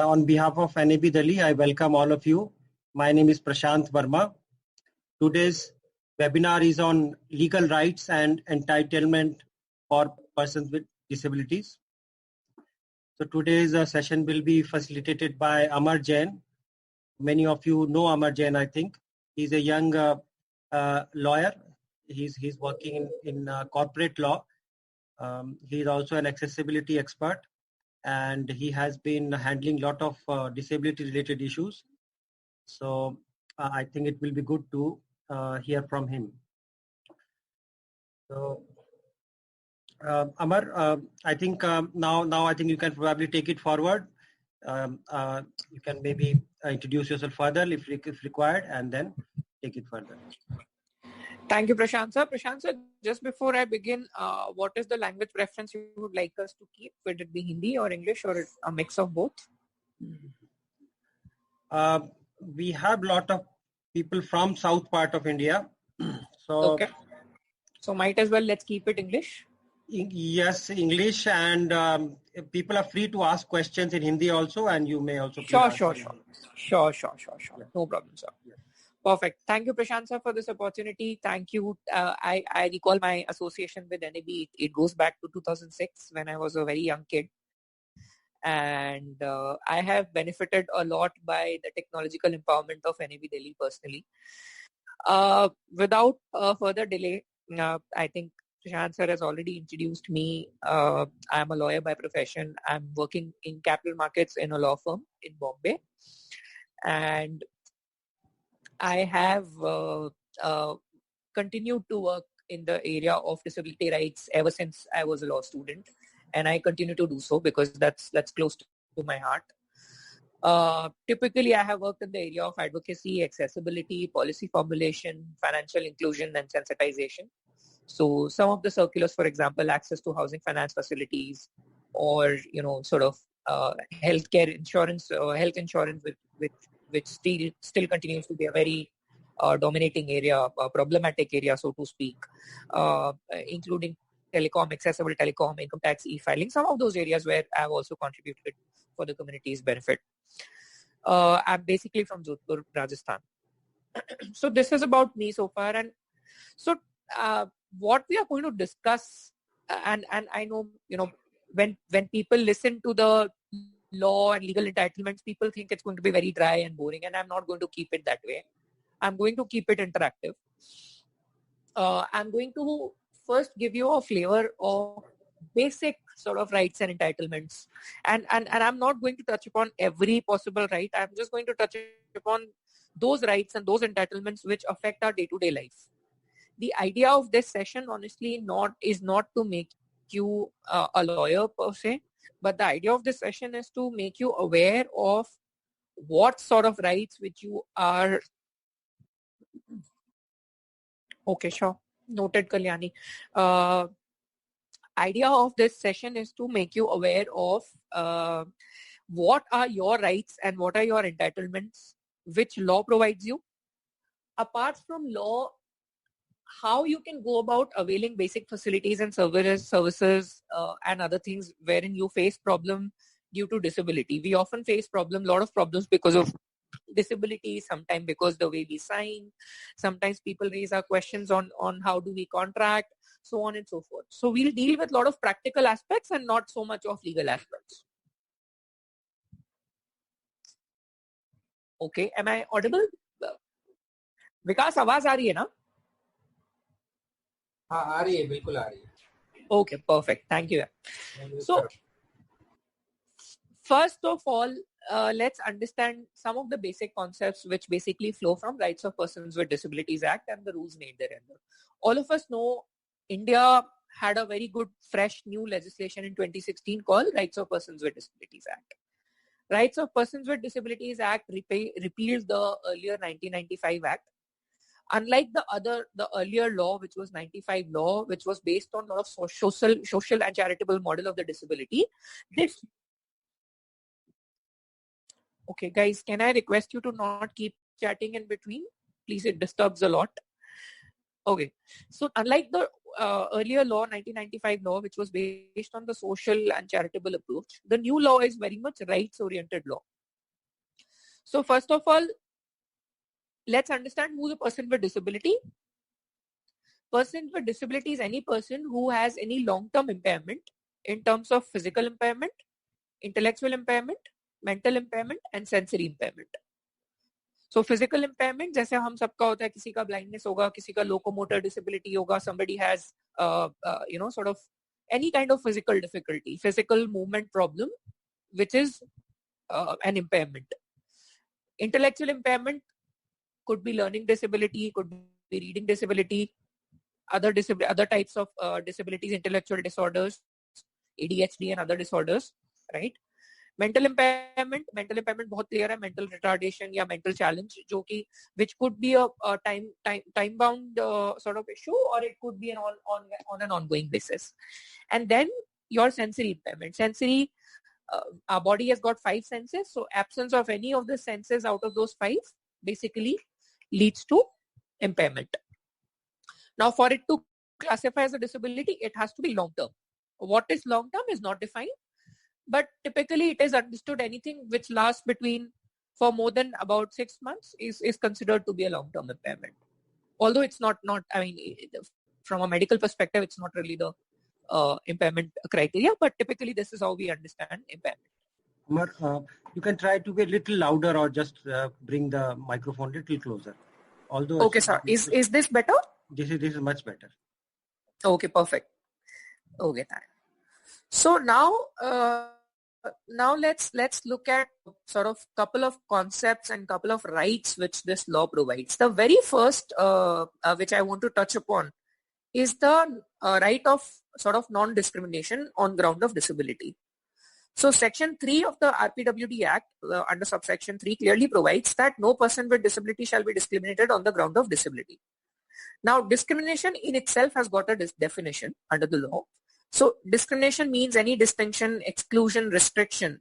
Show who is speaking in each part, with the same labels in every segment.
Speaker 1: On behalf of NAB Delhi, I welcome all of you. My name is Prashant Verma. Today's webinar is on legal rights and entitlement for persons with disabilities. So today's session will be facilitated by Amar Jain. Many of you know Amar Jain, I think. He's a young lawyer. He's working in corporate law. He's also an accessibility expert, and he has been handling a lot of disability-related issues. So I think it will be good to hear from him. So Amar, I think now I think you can probably take it forward. You can maybe introduce yourself further if required, and then take it further.
Speaker 2: Thank you, Prashant sir. Prashant sir, just before I begin, what is the language preference you would like us to keep? Would it be Hindi or English or a mix of both?
Speaker 1: We have a lot of people from south part of India. So,
Speaker 2: okay. So might as well let's keep it English.
Speaker 1: Yes, English, and people are free to ask questions in Hindi also, and you may also.
Speaker 2: Sure. Yeah. No problem, sir.
Speaker 1: Yeah.
Speaker 2: Perfect. Thank you, Prashant sir, for this opportunity. Thank you. I recall my association with NAB. It goes back to 2006 when I was a very young kid. And I have benefited a lot by the technological empowerment of NAB Delhi personally. Without further delay, I think Prashant sir has already introduced me. I'm a lawyer by profession. I'm working in capital markets in a law firm in Bombay. And I have continued to work in the area of disability rights ever since I was a law student. And I continue to do so because that's close to my heart. Typically, I have worked in the area of advocacy, accessibility, policy formulation, financial inclusion, and sensitization. So some of the circulars, for example, access to housing finance facilities, or healthcare insurance, health insurance, which still continues to be a very dominating area, a problematic area, so to speak, including telecom, accessible telecom, income tax, e-filing, some of those areas where I've also contributed for the community's benefit. I'm basically from Jodhpur, Rajasthan. So this is about me so far. And so what we are going to discuss, and I know, when people listen to the law and legal entitlements, people think it's going to be very dry and boring, and I'm not going to keep it that way. I'm going to keep it interactive. I'm going to first give you a flavor of basic sort of rights and entitlements. And I'm not going to touch upon every possible right. I'm just going to touch upon those rights and those entitlements which affect our day-to-day life. The idea of this session, honestly, is not to make you a lawyer per se, but the idea of this session is to make you aware of what sort of rights which you are. Okay, sure. Noted, Kalyani. Idea of this session is to make you aware of what are your rights and what are your entitlements, which law provides you. Apart from law, how you can go about availing basic facilities and services and other things wherein you face problem due to disability. We often face a lot of problems because of disability, sometimes because the way we sign, sometimes people raise our questions on how do we contract, so on and so forth. So we'll deal with a lot of practical aspects and not so much of legal aspects. Okay, am I audible? विकास आवाज आ रही है ना?
Speaker 3: हाँ आ रही है, बिल्कुल आ रही है.
Speaker 2: Okay, perfect. Thank you. So first of all, let's understand some of the basic concepts which basically flow from Rights of Persons with Disabilities Act and the rules made therein. All of us know India had a very good, fresh, new legislation in 2016 called Rights of Persons with Disabilities Act. Rights of Persons with Disabilities Act repealed the earlier 1995 Act. Unlike the earlier law, which was 95 law, which was based on a lot of social and charitable model of the disability, this. Okay, guys, can I request you to not keep chatting in between? Please, it disturbs a lot. Okay. So unlike the earlier law, 1995 law, which was based on the social and charitable approach, the new law is very much rights-oriented law. So first of all, let's understand who the person with disability. Person with disability is any person who has any long-term impairment in terms of physical impairment, intellectual impairment, mental impairment, and sensory impairment. So physical impairment, जैसे हम सबका होता है, किसी का blindness होगा, किसी का locomotor disability होगा, somebody has, sort of any kind of physical difficulty, physical movement problem, which is an impairment. Intellectual impairment could be learning disability, could be reading disability, other types of disabilities, intellectual disorders, ADHD and other disorders, right? Mental impairment बहुत clear है, mental retardation या mental challenge, जो कि which could be a time bound sort of issue, or it could be on an ongoing basis. And then your sensory impairment. Sensory, our body has got 5 senses, so absence of any of the senses out of those 5 basically leads to impairment. Now, for it to classify as a disability, it has to be long term. What is long term is not defined, but typically it is understood anything which lasts for more than about 6 months is considered to be a long term impairment. Although it's not, I mean, from a medical perspective, it's not really the impairment criteria, but typically this is how we understand impairment.
Speaker 1: Amar, you can try to be a little louder or just bring the microphone a little closer. Although
Speaker 2: okay, sir. Is this better?
Speaker 1: This is much better.
Speaker 2: Okay, perfect. Okay, thanks. So now let's look at sort of couple of concepts and couple of rights which this law provides. The very first which I want to touch upon is the right of sort of non-discrimination on ground of disability. So section 3 of the RPWD Act under subsection 3 clearly provides that no person with disability shall be discriminated on the ground of disability. Now, discrimination in itself has got a definition under the law. So discrimination means any distinction, exclusion, restriction,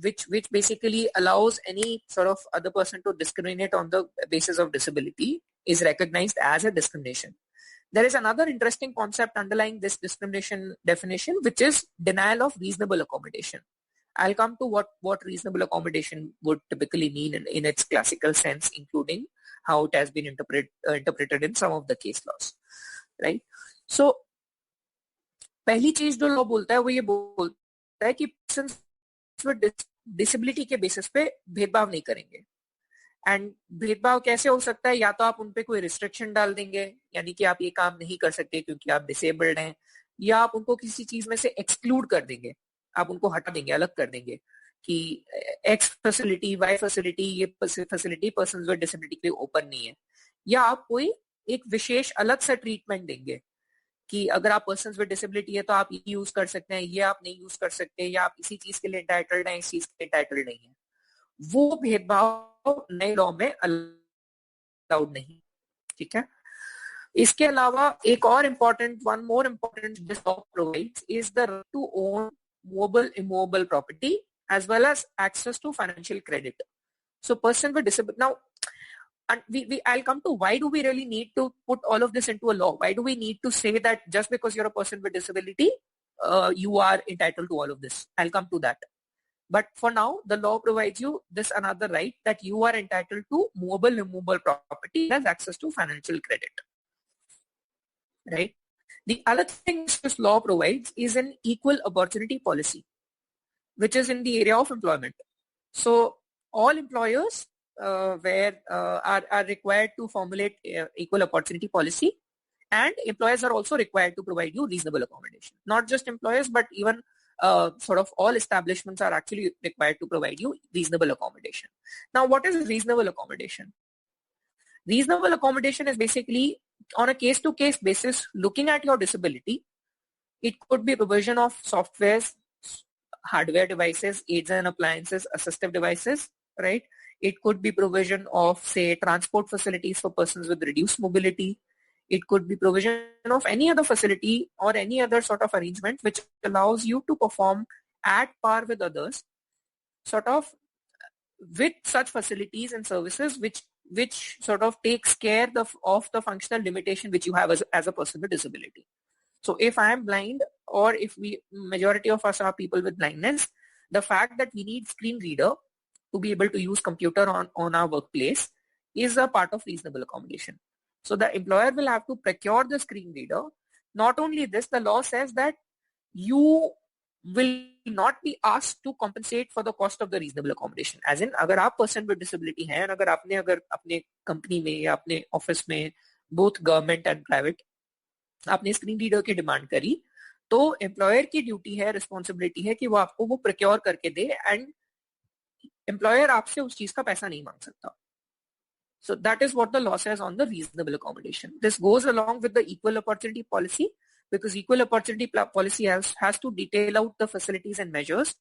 Speaker 2: which basically allows any sort of other person to discriminate on the basis of disability is recognized as a discrimination. There is another interesting concept underlying this discrimination definition, which is denial of reasonable accommodation. I'll come to what reasonable accommodation would typically mean in its classical sense, including how it has been interpreted in some of the case laws, right? So, पहली चीज जो law बोलता है वो ये बोलता है कि पर्सन्स विद डिसेबिलिटी के बेसिस पे भेदभाव नहीं करेंगे. एंड भेदभाव कैसे हो सकता है? या तो आप उनपे कोई रिस्ट्रिक्शन डाल देंगे, यानी कि आप ये काम नहीं कर सकते क्योंकि आप डिसेबल्ड हैं, या आप उनको किसी चीज में से एक्सक्लूड कर देंगे, आप उनको हटा देंगे, अलग कर देंगे कि एक्स फैसिलिटी, वाई फैसिलिटी, ये फैसिलिटी पर्सन्स विद डिसेबिलिटी के लिए ओपन नहीं है, या आप कोई एक विशेष अलग सा ट्रीटमेंट देंगे कि अगर आप पर्सन्स विद डिसेबिलिटी है तो आप ये यूज कर सकते हैं, ये आप नहीं यूज कर सकते, या आप इसी चीज के लिए एंटाइटल्ड हैं, इस चीज के लिए एंटाइटल्ड नहीं है. वो भेदभाव नए लॉ में अलाउड नहीं. ठीक है. इसके अलावा एक और one more important this law provides is the right to own movable, immobile property as well as access to financial credit. So person with disability, now and I'll come to why do we really need to put all of this into a law? Why do we need to say that just because you're a person with disability, you are entitled to all of this? I'll come to that. But for now, the law provides you this another right that you are entitled to movable, immobile property as access to financial credit. Right? The other thing this law provides is an equal opportunity policy, which is in the area of employment. So all employers are required to formulate equal opportunity policy, and employers are also required to provide you reasonable accommodation. Not just employers, but even sort of all establishments are actually required to provide you reasonable accommodation. Now, what is reasonable accommodation? Reasonable accommodation is basically on a case-to-case basis, looking at your disability. It could be provision of softwares, hardware devices, aids and appliances, assistive devices, right? It could be provision of, say, transport facilities for persons with reduced mobility. It could be provision of any other facility or any other sort of arrangement which allows you to perform at par with others, sort of with such facilities and services which which sort of takes care of the functional limitation which you have as a person with disability. So if I am blind, or if majority of us are people with blindness, the fact that we need screen reader to be able to use computer on our workplace is a part of reasonable accommodation. So the employer will have to procure the screen reader. Not only this, the law says that you will not be asked to compensate for the cost of the reasonable accommodation. As in, अगर आप person with disability हैं, और अगर अपने company में या अपने office में, both government and private, आपने स्क्रीन रीडर की डिमांड करी, तो एम्प्लॉयर की ड्यूटी है, रिस्पॉन्सिबिलिटी है कि वो आपको वो प्रोक्योर करके दे, एंड एम्प्लॉयर आपसे उस चीज का पैसा नहीं मांग सकता. So that is what the law says on the reasonable accommodation. This goes along with the equal opportunity policy, because equal opportunity policy has to detail out the facilities and measures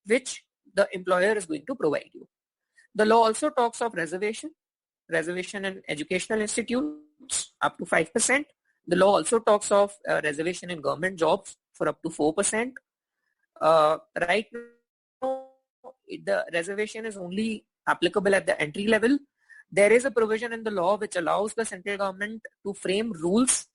Speaker 2: which the employer is going to provide you. The law also talks of reservation in educational institutes up to 5%. The law also talks of reservation in government jobs for up to 4%. Right now, the reservation is only applicable at the entry level. There is a provision in the law which allows the central government to frame rules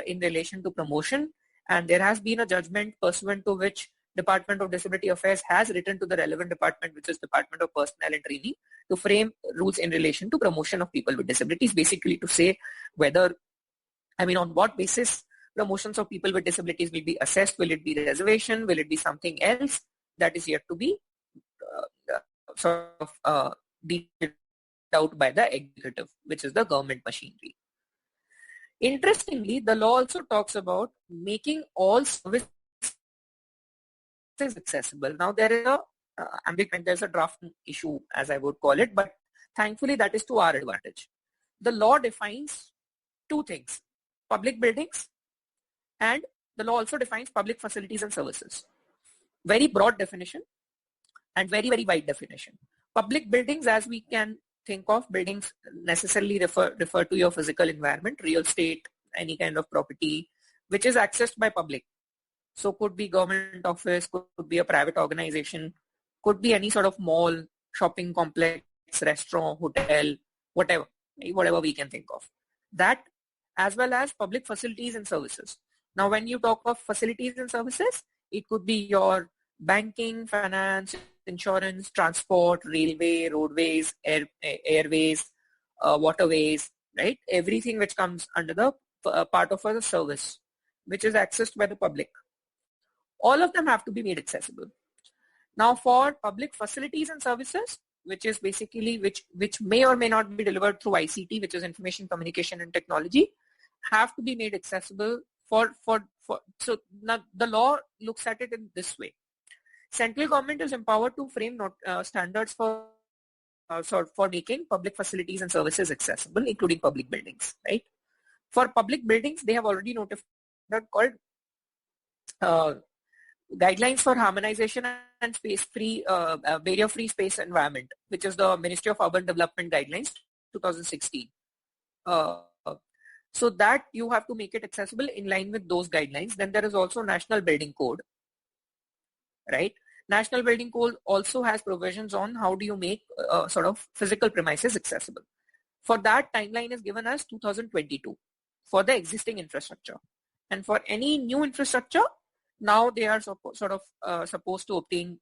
Speaker 2: in relation to promotion, and there has been a judgment pursuant to which Department of Disability Affairs has written to the relevant department, which is Department of Personnel and Training, to frame rules in relation to promotion of people with disabilities, basically to say whether, on what basis promotions of people with disabilities will be assessed. Will it be reservation? Will it be something else? That is yet to be detailed out by the executive, which is the government machinery. Interestingly, the law also talks about making all services accessible. Now there is there's a draft issue, as I would call it, but thankfully that is to our advantage. The law defines two things: public buildings, and the law also defines public facilities and services. Very broad definition and very, very wide definition. Public buildings, as we can think of, buildings necessarily refer to your physical environment, real estate, any kind of property which is accessed by public. So could be government office, could be a private organization, could be any sort of mall, shopping complex, restaurant, hotel, whatever we can think of. That, as well as public facilities and services. Now, when you talk of facilities and services, it could be your banking, finance, insurance, transport, railway, roadways, airways, waterways, right? Everything which comes under the part of a service, which is accessed by the public. All of them have to be made accessible. Now, for public facilities and services, which is basically which may or may not be delivered through ICT, which is information, communication, and technology, have to be made accessible so now the law looks at it in this way. Central government is empowered to frame standards for making public facilities and services accessible, including public buildings, right? For public buildings, they have already notified called Guidelines for Harmonization and Space-Free, Barrier-Free Space Environment, which is the Ministry of Urban Development Guidelines 2016. So that you have to make it accessible in line with those guidelines. Then there is also National Building Code, right? National Building Code also has provisions on how do you make sort of physical premises accessible. For that, timeline is given as 2022 for the existing infrastructure. And for any new infrastructure, now they are supposed to obtain,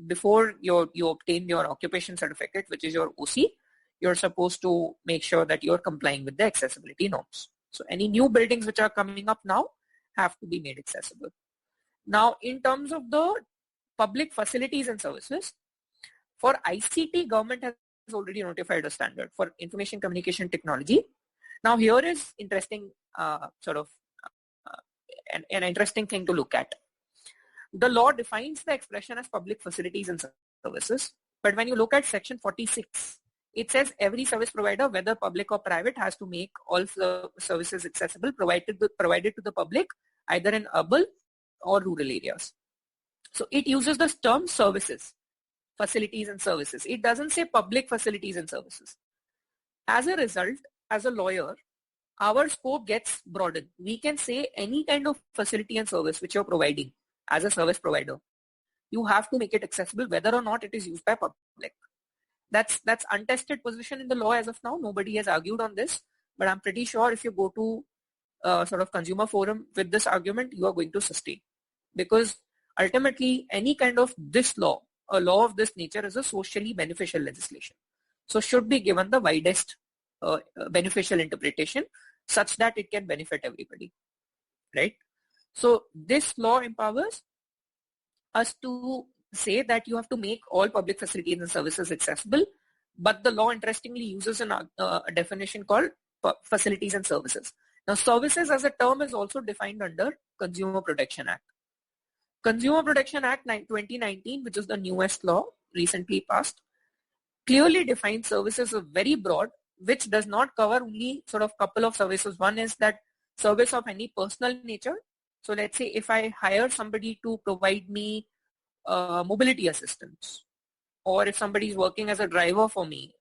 Speaker 2: before you obtain your occupation certificate, which is your OC, you're supposed to make sure that you're complying with the accessibility norms. So any new buildings which are coming up now have to be made accessible. Now, in terms of the public facilities and services, for ICT, government has already notified a standard for information communication technology. Now, here is interesting, an interesting thing to look at. The law defines the expression as public facilities and services, but when you look at section 46, it says every service provider, whether public or private, has to make all services accessible, provided to the public, either in urban or rural areas. So it uses the term services, facilities and services. It doesn't say public facilities and services. As a result, as a lawyer, our scope gets broadened. We can say any kind of facility and service which you're providing as a service provider, you have to make it accessible whether or not it is used by public. That's untested position in the law as of now. Nobody has argued on this, but I'm pretty sure if you go to sort of consumer forum with this argument, you are going to sustain, because ultimately any kind of this law, a law of this nature, is a socially beneficial legislation, so should be given the widest beneficial interpretation such that it can benefit everybody, right? So this law empowers us to say that you have to make all public facilities and services accessible, but the law interestingly uses a definition called facilities and services. Now, services as a term is also defined under Consumer Protection Act. Consumer Protection Act 2019, which is the newest law recently passed, clearly defines services as very broad, which does not cover only sort of couple of services. One is that service of any personal nature. So let's say if I hire somebody to provide me mobility assistance, or if somebody is working as a driver for me,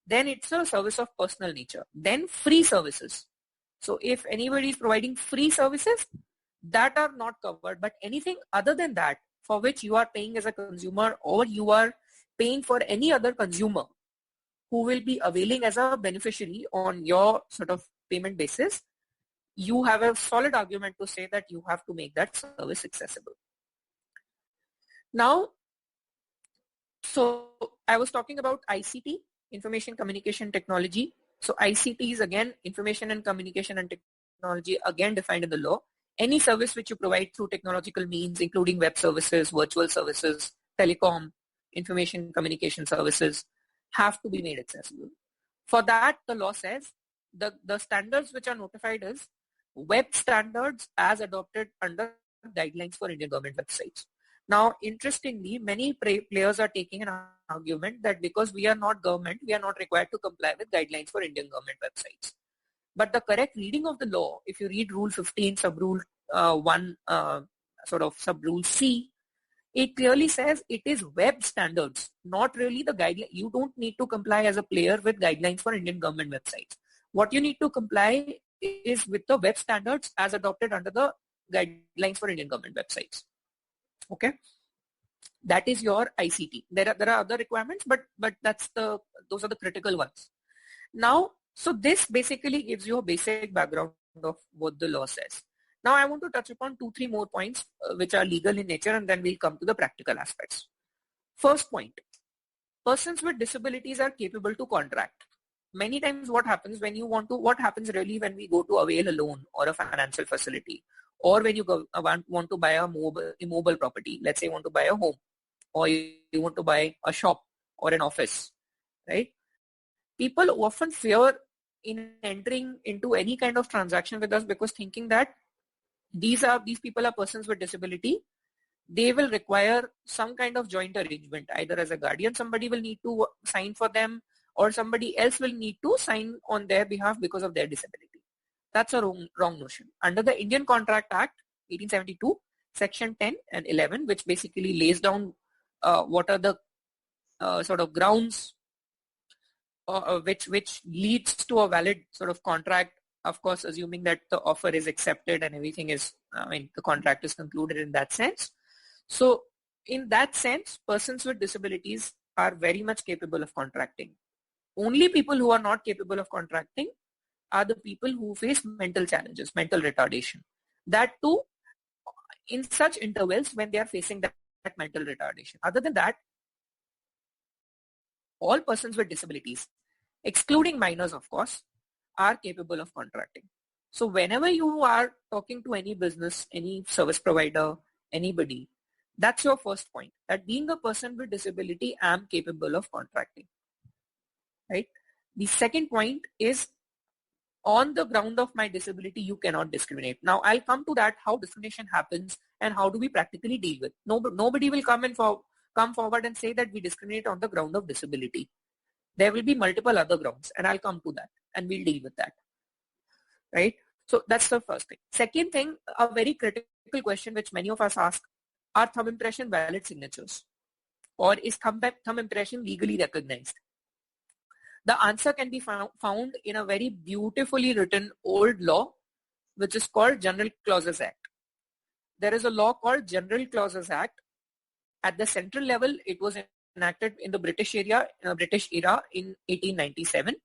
Speaker 2: then it's a service of personal nature. Then free services. So if anybody is providing free services, that are not covered, but anything other than that for which you are paying as a consumer, or you are paying for any other consumer who will be availing as a beneficiary on your sort of payment basis, you have a solid argument to say that you have to make that service accessible. Now, so I was talking about ICT, Information Communication Technology. So ICT is again Information and Communication and Technology, again defined in the law. Any service which you provide through technological means, including web services, virtual services, telecom, information communication services, have to be made accessible. For that, the law says the standards which are notified is web standards as adopted under guidelines for Indian government websites. Now, interestingly, many players are taking an argument that because we are not government, we are not required to comply with guidelines for Indian government websites. But the correct reading of the law, if you read Rule 15, Sub-Rule 1, sort of Sub-Rule C, it clearly says it is web standards, not really the guideline. You don't need to comply as a player with guidelines for Indian government websites. What you need to comply is with the web standards as adopted under the guidelines for Indian government websites. Okay, that is your ICT. There are other requirements, but those are the critical ones. Now, so this basically gives you a basic background of what the law says. Now, I want to touch upon 2-3 more points which are legal in nature, and then we'll come to the practical aspects. First point, persons with disabilities are capable to contract. Many times what happens what happens really when we go to avail a loan or a financial facility, or when you want to buy a immobile property, let's say you want to buy a home, or you want to buy a shop or an office, right? People often fear in entering into any kind of transaction with us because thinking that these people are persons with disability. They will require some kind of joint arrangement, either as a guardian, somebody will need to sign for them, or somebody else will need to sign on their behalf because of their disability. That's a wrong notion. Under the Indian Contract Act 1872, Section 10 and 11, which basically lays down what are the sort of grounds which leads to a valid sort of contract, of course, assuming that the offer is accepted and everything is, the contract is concluded in that sense. So in that sense, persons with disabilities are very much capable of contracting. Only people who are not capable of contracting are the people who face mental challenges, mental retardation. That too, in such intervals when they are facing that mental retardation. Other than that, all persons with disabilities, excluding minors, of course, are capable of contracting. So whenever you are talking to any business, any service provider, anybody, that's your first point, that being a person with disability, I am capable of contracting, right? The second point is, on the ground of my disability, you cannot discriminate. Now, I'll come to that, how discrimination happens and how do we practically deal with. Nobody will come forward and say that we discriminate on the ground of disability. There will be multiple other grounds, and I'll come to that, and we'll deal with that, right? So that's the first thing. Second thing, a very critical question which many of us ask, are thumb impression valid signatures? Or is thumb impression legally recognized? The answer can be found in a very beautifully written old law, which is called General Clauses Act. There is a law called General Clauses Act. At the central level, it was enacted in the British era in 1897.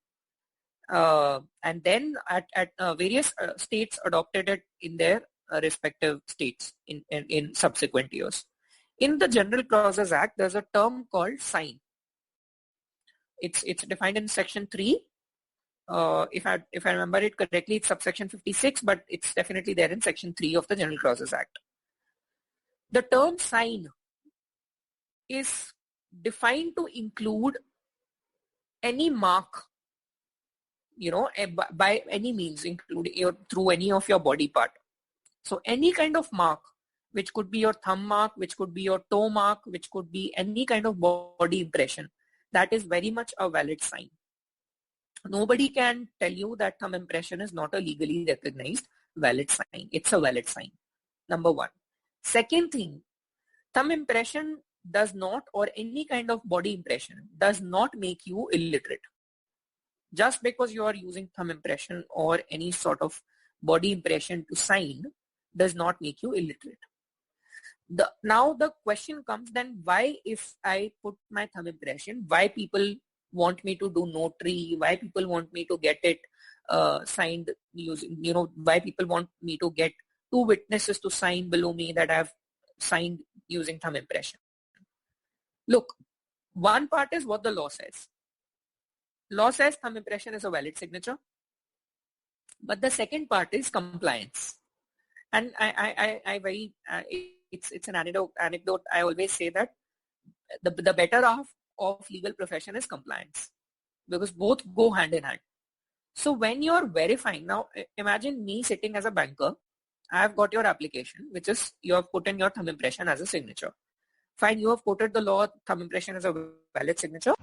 Speaker 2: And then at various states adopted it in their respective states in subsequent years. In the General Clauses Act, there's a term called sign. It's defined in section 3. If I remember it correctly, it's subsection 56, but it's definitely there in section 3 of the General Clauses Act. The term sign is defined to include any mark, by any means, including through any of your body part. So any kind of mark, which could be your thumb mark, which could be your toe mark, which could be any kind of body impression, that is very much a valid sign. Nobody can tell you that thumb impression is not a legally recognized valid sign. It's a valid sign. Number one. Second thing, thumb impression does not, or any kind of body impression does not make you illiterate. Just because you are using thumb impression or any sort of body impression to sign does not make you illiterate. Now the question comes then, why, if I put my thumb impression, why people want me to do notary, why people want me to get it signed using, why people want me to get 2 witnesses to sign below me that I have signed using thumb impression. Look, one part is what the law says. Law says thumb impression is a valid signature. But the second part is compliance. And it's an anecdote. I always say that the better half of legal profession is compliance, because both go hand in hand. So when you're verifying, now imagine me sitting as a banker. I have got your application, which is you have put in your thumb impression as a signature. Fine, you have quoted the law, thumb impression is a valid signature.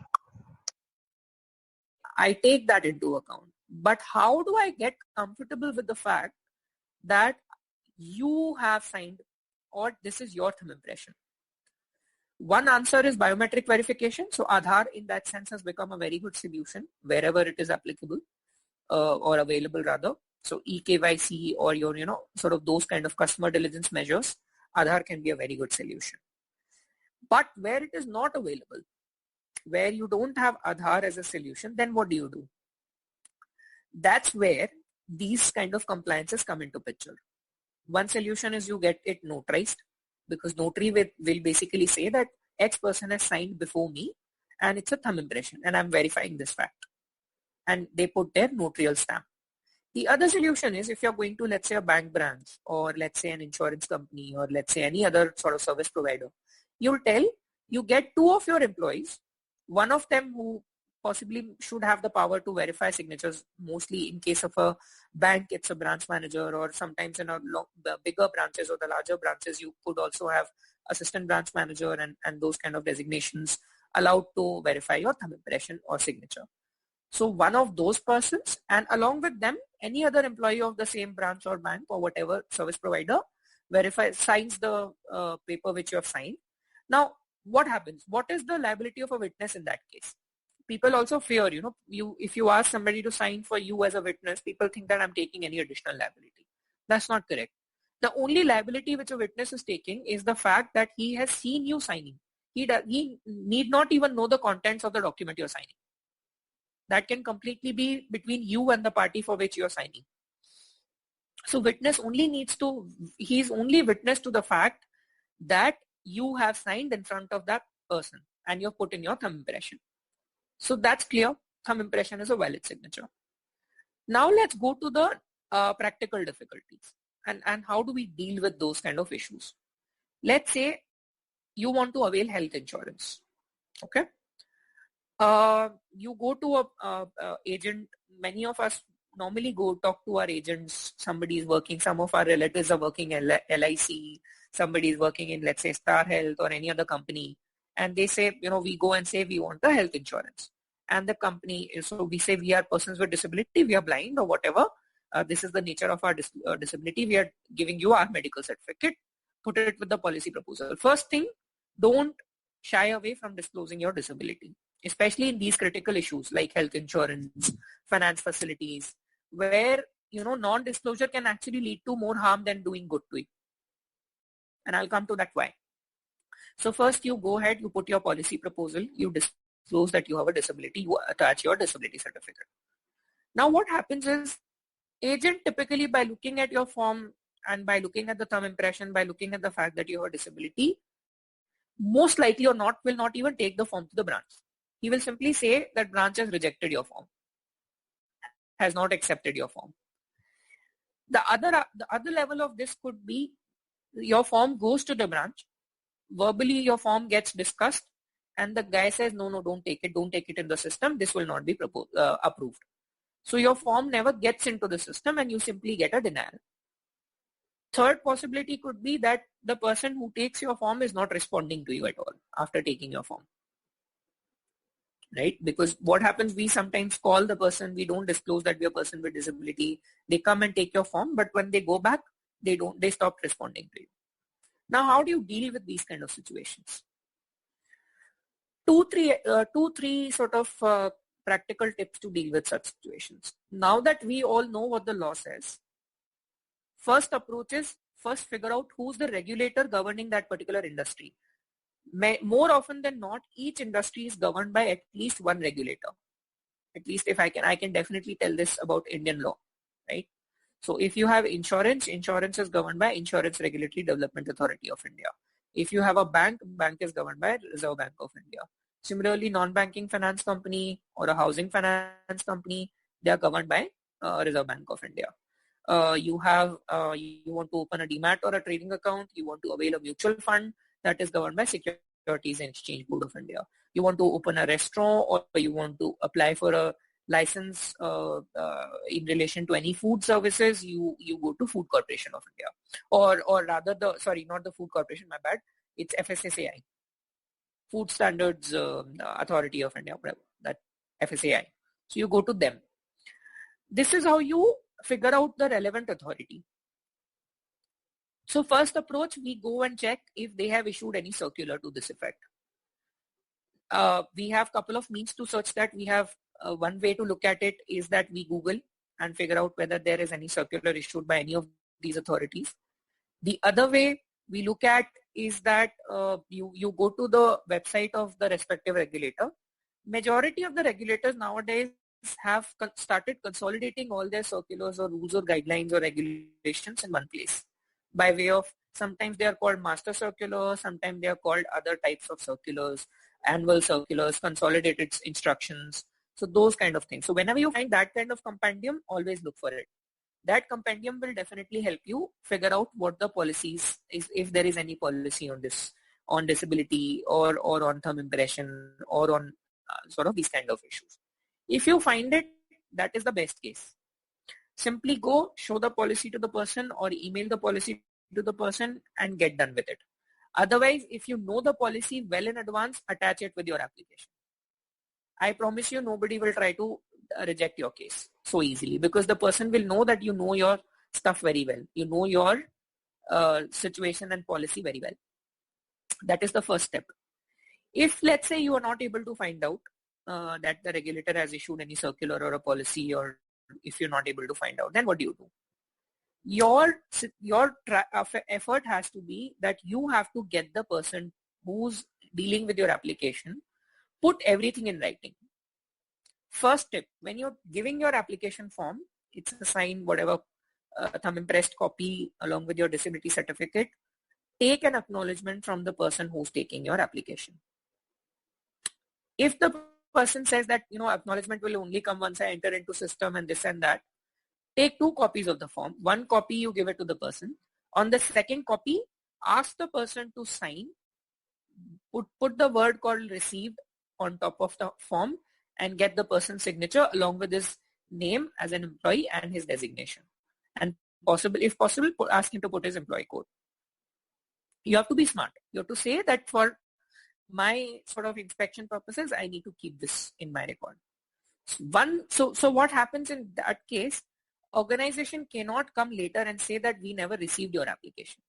Speaker 2: I take that into account. But how do I get comfortable with the fact that you have signed or this is your thumb impression? One answer is biometric verification. So Aadhaar in that sense has become a very good solution wherever it is applicable or available rather. So eKYC or your, sort of those kind of customer diligence measures, Aadhaar can be a very good solution. But where it is not available, where you don't have Aadhaar as a solution, then what do? That's where these kind of compliances come into picture. One solution is you get it notarized, because notary will basically say that X person has signed before me and it's a thumb impression and I'm verifying this fact. And they put their notarial stamp. The other solution is if you're going to, let's say, a bank branch or let's say an insurance company or let's say any other sort of service provider, you get 2 of your employees, one of them who possibly should have the power to verify signatures. Mostly in case of a bank, it's a branch manager, or sometimes in the bigger branches or the larger branches, you could also have assistant branch manager and those kind of designations allowed to verify your thumb impression or signature. So one of those persons, and along with them, any other employee of the same branch or bank or whatever service provider signs the paper which you have signed. Now, what happens? What is the liability of a witness in that case? People also fear, if you ask somebody to sign for you as a witness, people think that I'm taking any additional liability. That's not correct. The only liability which a witness is taking is the fact that he has seen you signing. He need not even know the contents of the document you're signing. That can completely be between you and the party for which you're signing. So witness he's only witness to the fact that you have signed in front of that person and you've put in your thumb impression. So that's clear. Thumb impression is a valid signature. Now let's go to the practical difficulties and how do we deal with those kind of issues. Let's say you want to avail health insurance. Okay. You go to a agent. Many of us normally go talk to our agents. Somebody is working. Some of our relatives are working in LIC. Somebody is working in, let's say, Star Health or any other company. And they say, we go and say we want the health insurance. And the company, so we say we are persons with disability, we are blind or whatever. This is the nature of our disability. We are giving you our medical certificate. Put it with the policy proposal. First thing, don't shy away from disclosing your disability, especially in these critical issues like health insurance, finance facilities, where, non-disclosure can actually lead to more harm than doing good to you. And I'll come to that why. So first you go ahead, you put your policy proposal, you disclose that you have a disability, you attach your disability certificate. Now what happens is, agent typically by looking at your form and by looking at the thumb impression, by looking at the fact that you have a disability, most likely or not will not even take the form to the branch. He will simply say that branch has rejected your form, has not accepted your form. The other level of this could be your form goes to the branch, verbally your form gets discussed, and the guy says, no, don't take it in the system, this will not be approved. So your form never gets into the system and you simply get a denial. Third possibility could be that the person who takes your form is not responding to you at all after taking your form. Right? Because what happens, we sometimes call the person, we don't disclose that we are a person with disability. They come and take your form, but when they go back, they stop responding to you. Now, how do you deal with these kind of situations? Two, three sort of practical tips to deal with such situations. Now that we all know what the law says, first approach is first figure out who's the regulator governing that particular industry. More often than not, each industry is governed by at least one regulator. At least if I can definitely tell this about Indian law, right? So if you have insurance is governed by Insurance Regulatory Development Authority of India. If you have a bank is governed by Reserve Bank of India. Similarly, non-banking finance company or a housing finance company, they are governed by Reserve Bank of India. You want to open a demat or a trading account, you want to avail a mutual fund, that is governed by Securities and Exchange Board of India. You want to open a restaurant or you want to apply for a license in relation to any food services, you go to Food Corporation of India. Or rather not the Food Corporation, my bad, it's FSSAI. Food Standards Authority of India, whatever, that FSAI. So you go to them. This is how you figure out the relevant authority. So first approach, we go and check if they have issued any circular to this effect. We have a couple of means to search that. We have one way to look at it is that we Google and figure out whether there is any circular issued by any of these authorities. The other way we look at is that you go to the website of the respective regulator. Majority of the regulators nowadays have started consolidating all their circulars or rules or guidelines or regulations in one place by way of, sometimes they are called master circulars, sometimes they are called other types of circulars, annual circulars, consolidated instructions. So those kind of things. So whenever you find that kind of compendium, always look for it. That compendium will definitely help you figure out what the policies is, if there is any policy on this, on disability or on thumb impression or on sort of these kind of issues. If you find it, that is the best case. Simply go show the policy to the person or email the policy to the person and get done with it. Otherwise, if you know the policy well in advance, attach it with your application. I promise you nobody will try to reject your case so easily, because the person will know that you know your stuff very well. You know your situation and policy very well. That is the first step. If let's say you are not able to find out that the regulator has issued any circular or a policy, or if you're not able to find out, then what do you do? Your effort has to be that you have to get the person who's dealing with your application, put everything in writing. First tip, when you're giving your application form, it's a signed whatever thumb impressed copy along with your disability certificate. Take an acknowledgement from the person who's taking your application. If the person says that, acknowledgement will only come once I enter into system and this and that, take 2 copies of the form. 1 copy you give it to the person. On the second copy, ask the person to sign. Put the word called received on top of the form and get the person's signature along with his name as an employee and his designation. And if possible, ask him to put his employee code. You have to be smart. You have to say that for my sort of inspection purposes, I need to keep this in my record. So what happens in that case, organization cannot come later and say that we never received your application.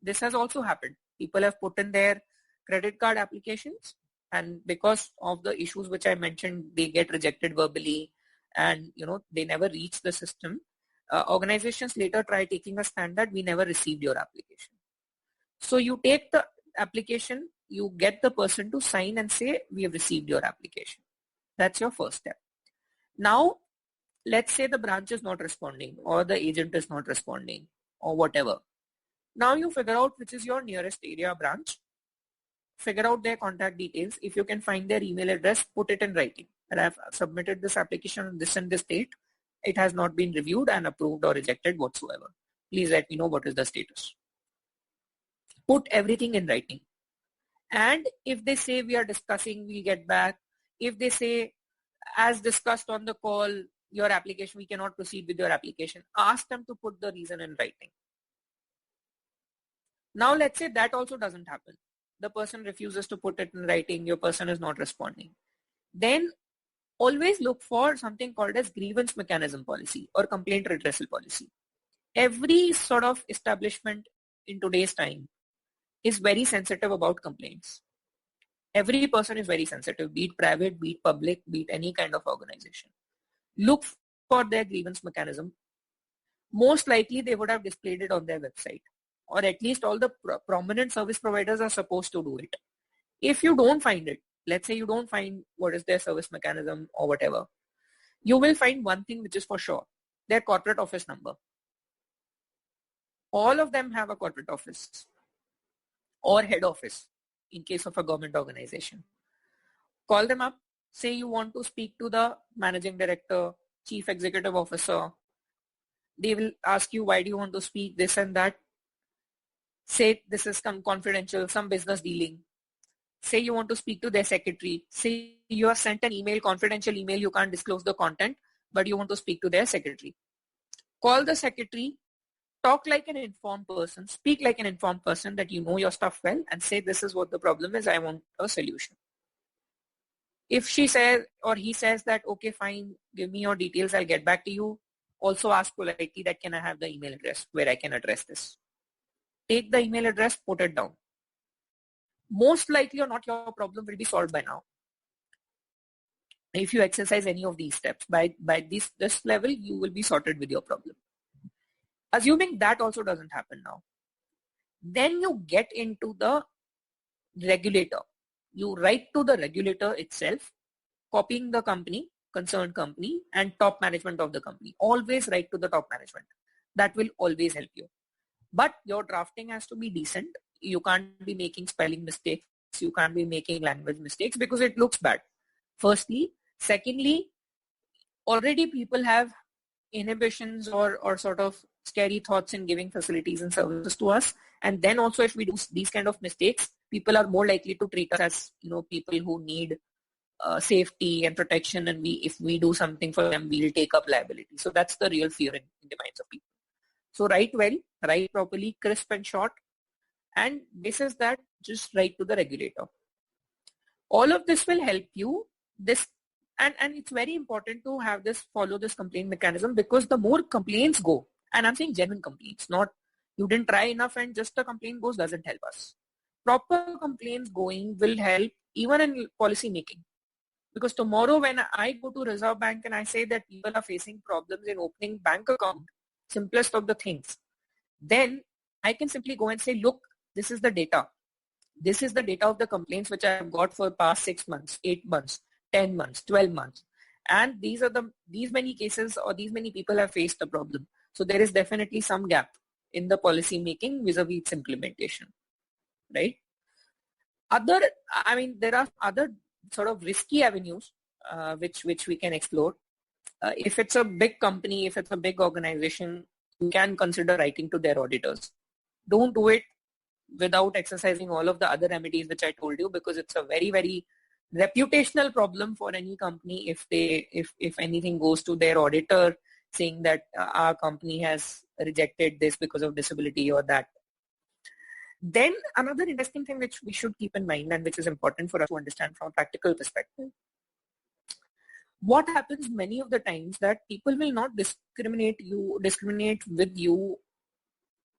Speaker 2: This has also happened. People have put in their credit card applications, and because of the issues which I mentioned, they get rejected verbally and they never reach the system. Organizations later try taking a stand that we never received your application. So you take the application, you get the person to sign and say, we have received your application. That's your first step. Now, let's say the branch is not responding or the agent is not responding or whatever. Now you figure out which is your nearest area branch, figure out their contact details. If you can find their email address, put it in writing. And I've submitted this application on this and this date. It has not been reviewed and approved or rejected whatsoever. Please let me know what is the status. Put everything in writing. And if they say we are discussing, we'll get back. If they say, as discussed on the call, your application, we cannot proceed with your application, ask them to put the reason in writing. Now let's say that also doesn't happen. The person refuses to put it in writing, your person is not responding. Then always look for something called as grievance mechanism policy or complaint redressal policy. Every sort of establishment in today's time is very sensitive about complaints. Every person is very sensitive, be it private, be it public, be it any kind of organization. Look for their grievance mechanism. Most likely they would have displayed it on their website, or at least all the prominent service providers are supposed to do it. If you don't find it, let's say you don't find what is their service mechanism or whatever, you will find one thing which is for sure, their corporate office number. All of them have a corporate office or head office in case of a government organization. Call them up, say you want to speak to the managing director, chief executive officer. They will ask you, why do you want to speak, this and that. Say this is confidential, some business dealing. Say you want to speak to their secretary. Say you have sent an email, confidential email, you can't disclose the content, but you want to speak to their secretary. Call the secretary, talk like an informed person, speak like an informed person that you know your stuff well, and say this is what the problem is, I want a solution. If she says or he says that, okay, fine, give me your details, I'll get back to you. Also ask politely that can I have the email address where I can address this. Take the email address, put it down. Most likely or not, your problem will be solved by now. If you exercise any of these steps, by this level, you will be sorted with your problem. Assuming that also doesn't happen now, then you get into the regulator. You write to the regulator itself, copying the company, concerned company, and top management of the company. Always write to the top management. That will always help you. But your drafting has to be decent. You can't be making spelling mistakes. You can't be making language mistakes because it looks bad. Firstly. Secondly, already people have inhibitions or sort of scary thoughts in giving facilities and services to us. And then also if we do these kind of mistakes, people are more likely to treat us as, people who need safety and protection. And if we do something for them, we'll take up liability. So that's the real fear in the minds of people. So write well, write properly, crisp and short. And this is that, just write to the regulator. All of this will help you. And it's very important to have follow this complaint mechanism, because the more complaints go, and I'm saying genuine complaints, not you didn't try enough and just a complaint goes doesn't help us. Proper complaints going will help even in policy making. Because tomorrow when I go to Reserve Bank and I say that people are facing problems in opening bank account, simplest of the things, then I can simply go and say, look, this is the data. This is the data of the complaints which I have got for past 6 months, 8 months, 10 months, 12 months. And these many cases or these many people have faced the problem. So there is definitely some gap in the policy making vis-a-vis its implementation, right? There are other sort of risky avenues which we can explore. If it's a big company, if it's a big organization, you can consider writing to their auditors. Don't do it without exercising all of the other remedies which I told you, because it's a very, very reputational problem for any company if anything goes to their auditor saying that our company has rejected this because of disability or that. Then another interesting thing which we should keep in mind and which is important for us to understand from a practical perspective, what happens many of the times that people will not discriminate with you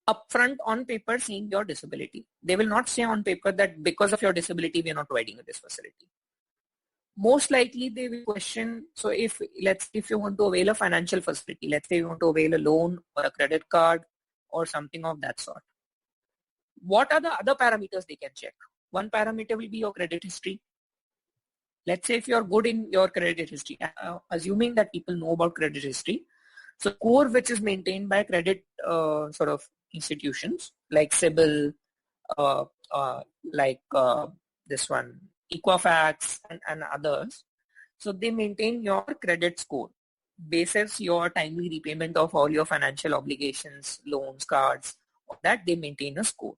Speaker 2: upfront on paper saying your disability. They will not say on paper that because of your disability we are not providing you this facility. Most likely they will question, so if you want to avail a financial facility, let's say you want to avail a loan or a credit card or something of that sort, what are the other parameters they can check? One parameter will be your credit history. Let's say if you're good in your credit history, assuming that people know about credit history, so score which is maintained by credit sort of institutions like CIBIL, like this one, Equifax and others. So they maintain your credit score basis your timely repayment of all your financial obligations, loans, cards, all that they maintain a score.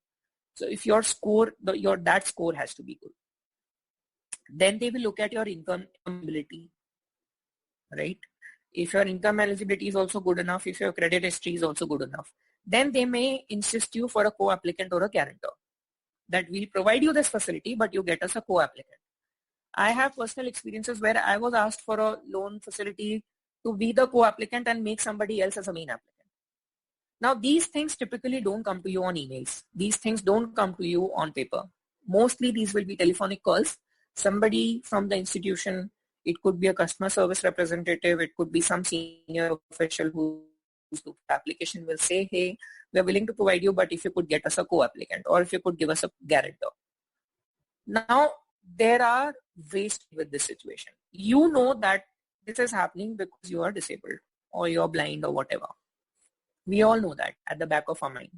Speaker 2: So if your score, that score has to be good. Then they will look at your income eligibility, right? If your income eligibility is also good enough, if your credit history is also good enough, then they may insist you for a co-applicant or a guarantor that we'll provide you this facility, but you get us a co-applicant. I have personal experiences where I was asked for a loan facility to be the co-applicant and make somebody else as a main applicant. Now, these things typically don't come to you on emails. These things don't come to you on paper. Mostly these will be telephonic calls. Somebody from the institution, it could be a customer service representative, it could be some senior official whose application will say, hey, we're willing to provide you, but if you could get us a co-applicant or if you could give us a guarantor. Now, there are ways with this situation. You know that this is happening because you are disabled or you're blind or whatever. We all know that at the back of our mind.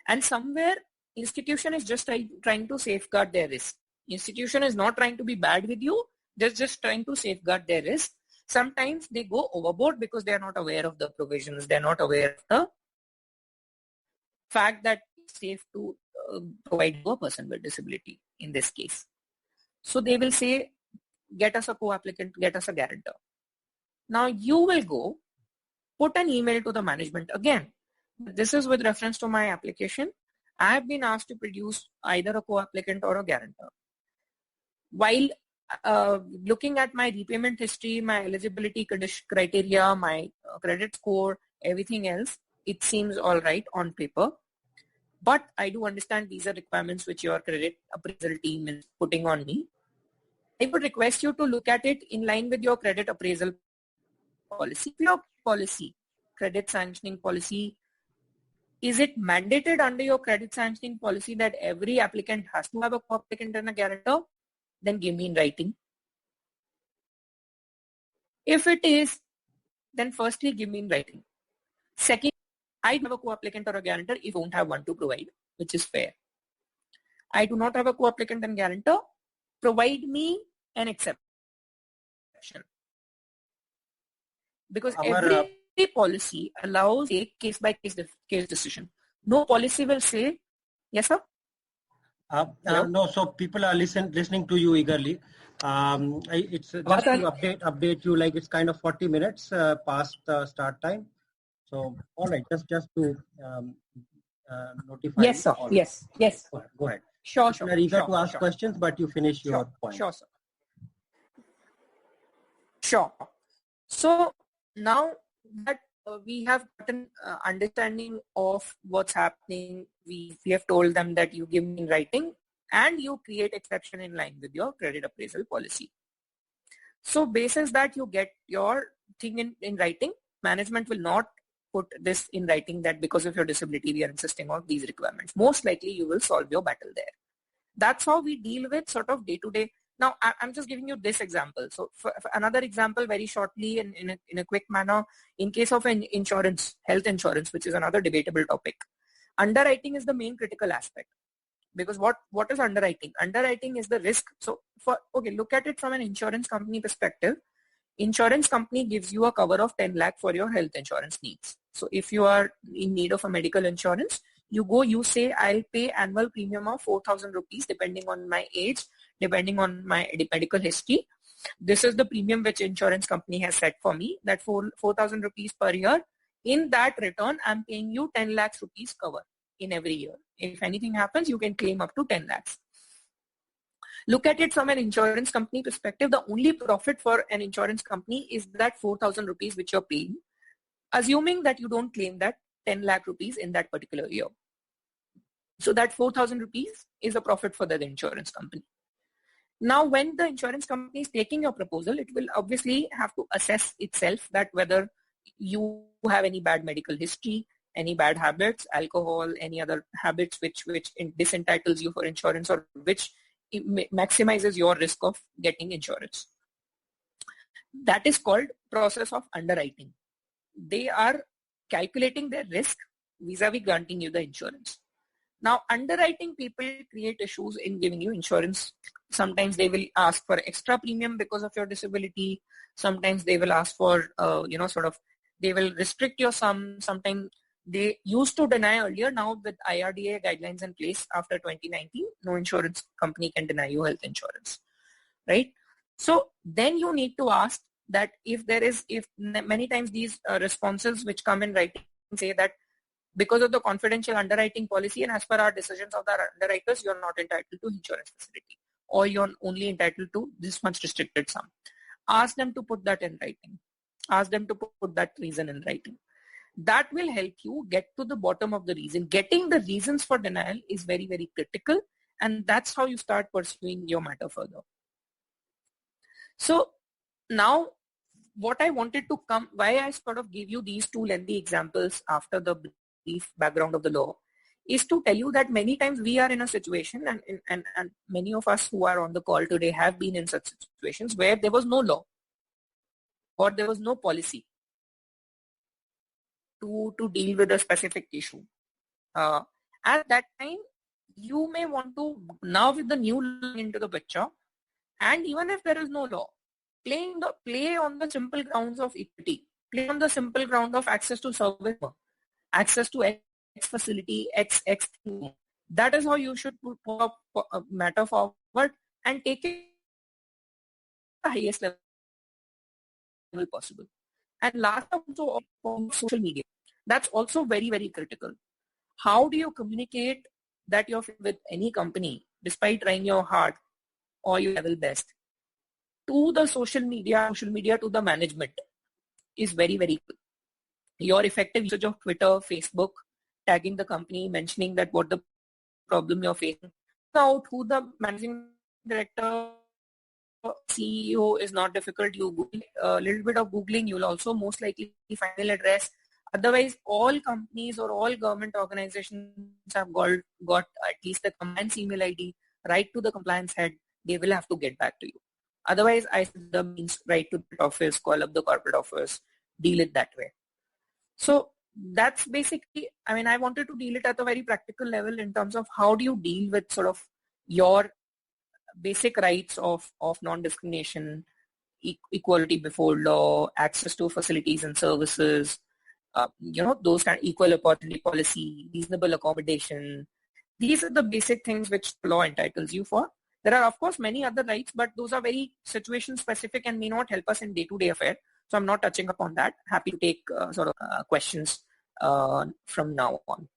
Speaker 2: And somewhere institution is just trying to safeguard their risk. Institution is not trying to be bad with you. They're just trying to safeguard their risk. Sometimes they go overboard because they are not aware of the provisions. They're not aware of the fact that it's safe to provide to a person with disability in this case. So they will say, get us a co-applicant, get us a guarantor. Now you will go put an email to the management again. This is with reference to my application. I have been asked to produce either a co-applicant or a guarantor. While looking at my repayment history, my eligibility criteria, my credit score, everything else, it seems all right on paper. But I do understand these are requirements which your credit appraisal team is putting on me. I would request you to look at it in line with your credit appraisal policy. Your policy, credit sanctioning policy, is it mandated under your credit sanctioning policy that every applicant has to have a co-applicant and a guarantor? Then give me in writing. If it is, then firstly give me in writing. Second, I have a co-applicant or a guarantor if you don't have one to provide, which is fair. I do not have a co-applicant and guarantor. Provide me an exception. Because every policy allows a case-by-case decision. No policy will say, yes, sir?
Speaker 1: No, so people are listening to you eagerly. It's just to update you, like it's kind of 40 minutes past the start time. So, all right, just to notify.
Speaker 2: Yes, sir. Yes.
Speaker 1: Go ahead.
Speaker 2: Sure.
Speaker 1: You're eager to ask questions, but you finish your point.
Speaker 2: Sure, sir. Sure. So now that we have gotten understanding of what's happening, we have told them that you give me in writing and you create exception in line with your credit appraisal policy. So basis that you get your thing in writing, management will not put this in writing that because of your disability we are insisting on these requirements. Most likely you will solve your battle there. That's how we deal with sort of day-to-day. Now, I'm just giving you this example. So for another example, very shortly in a quick manner, in case of an insurance, health insurance, which is another debatable topic, underwriting is the main critical aspect. Because what is underwriting? Underwriting is the risk. So look at it from an insurance company perspective. Insurance company gives you a cover of 10 lakh for your health insurance needs. So if you are in need of a medical insurance, you say, I'll pay annual premium of 4,000 rupees depending on my age, depending on my medical history. This is the premium which insurance company has set for me, that 4,000 rupees per year. In that return, I'm paying you 10 lakhs rupees cover in every year. If anything happens, you can claim up to 10 lakhs. Look at it from an insurance company perspective. The only profit for an insurance company is that 4,000 rupees which you're paying, assuming that you don't claim that 10 lakh rupees in that particular year. So that 4,000 rupees is a profit for the insurance company. Now, when the insurance company is taking your proposal, it will obviously have to assess itself that whether you have any bad medical history, any bad habits, alcohol, any other habits which disentitles you for insurance or which maximizes your risk of getting insurance. That is called process of underwriting. They are calculating their risk vis-a-vis granting you the insurance. Now, underwriting people create issues in giving you insurance. Sometimes they will ask for extra premium because of your disability. Sometimes they will ask for, they will restrict your sum. Sometimes they used to deny earlier. Now with IRDA guidelines in place after 2019, no insurance company can deny you health insurance, right? So then you need to ask that if many times these responses which come in writing say that because of the confidential underwriting policy and as per our decisions of the underwriters, you're not entitled to insurance facility or you're only entitled to this much restricted sum. Ask them to put that in writing. Ask them to put that reason in writing. That will help you get to the bottom of the reason. Getting the reasons for denial is very, very critical, and that's how you start pursuing your matter further. So now what I wanted to why I sort of gave you these two lengthy examples after the brief background of the law is to tell you that many times we are in a situation and many of us who are on the call today have been in such situations where there was no law or there was no policy to deal with a specific issue. At that time, you may want to, now with the new law into the picture, and even if there is no law, play on the simple grounds of equity, play on the simple ground of access to service, access to X facility, X. That is how you should put a matter forward and take it to the highest level possible. And last also on social media. That's also very, very critical. How do you communicate that you're with any company despite trying your hard or your level best to the social media to the management is very, very good. Your effective usage of Twitter, Facebook, tagging the company, mentioning that what the problem you're facing, out who the managing director, CEO is not difficult. You Google a little bit of Googling, you'll also most likely find an address. Otherwise, all companies or all government organizations have got at least the compliance email ID, write to the compliance head, they will have to get back to you. Otherwise, the means write to the office, call up the corporate office, deal it that way. So that's basically, I wanted to deal it at a very practical level in terms of how do you deal with sort of your basic rights of non-discrimination, equality before law, access to facilities and services, those kind of equal opportunity policy, reasonable accommodation. These are the basic things which law entitles you for. There are, of course, many other rights, but those are very situation specific and may not help us in day-to-day affair. So I'm not touching upon that. Happy to take questions from now on.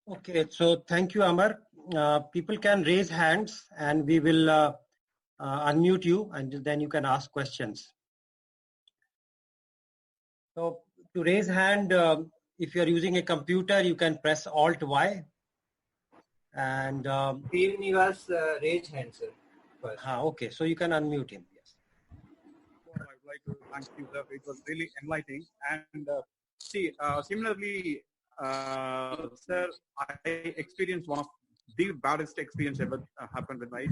Speaker 1: Okay, so thank you, Amar. People can raise hands and we will unmute you and then you can ask questions. So to raise hand, if you're using a computer, you can press Alt-Y. And
Speaker 3: Steve Nivas raised hand, sir.
Speaker 1: Okay, so you can unmute him. Yes.
Speaker 4: I would like to thank you, sir. It was really enlightening. And similarly, sir, I experienced one of the baddest experience ever happened with my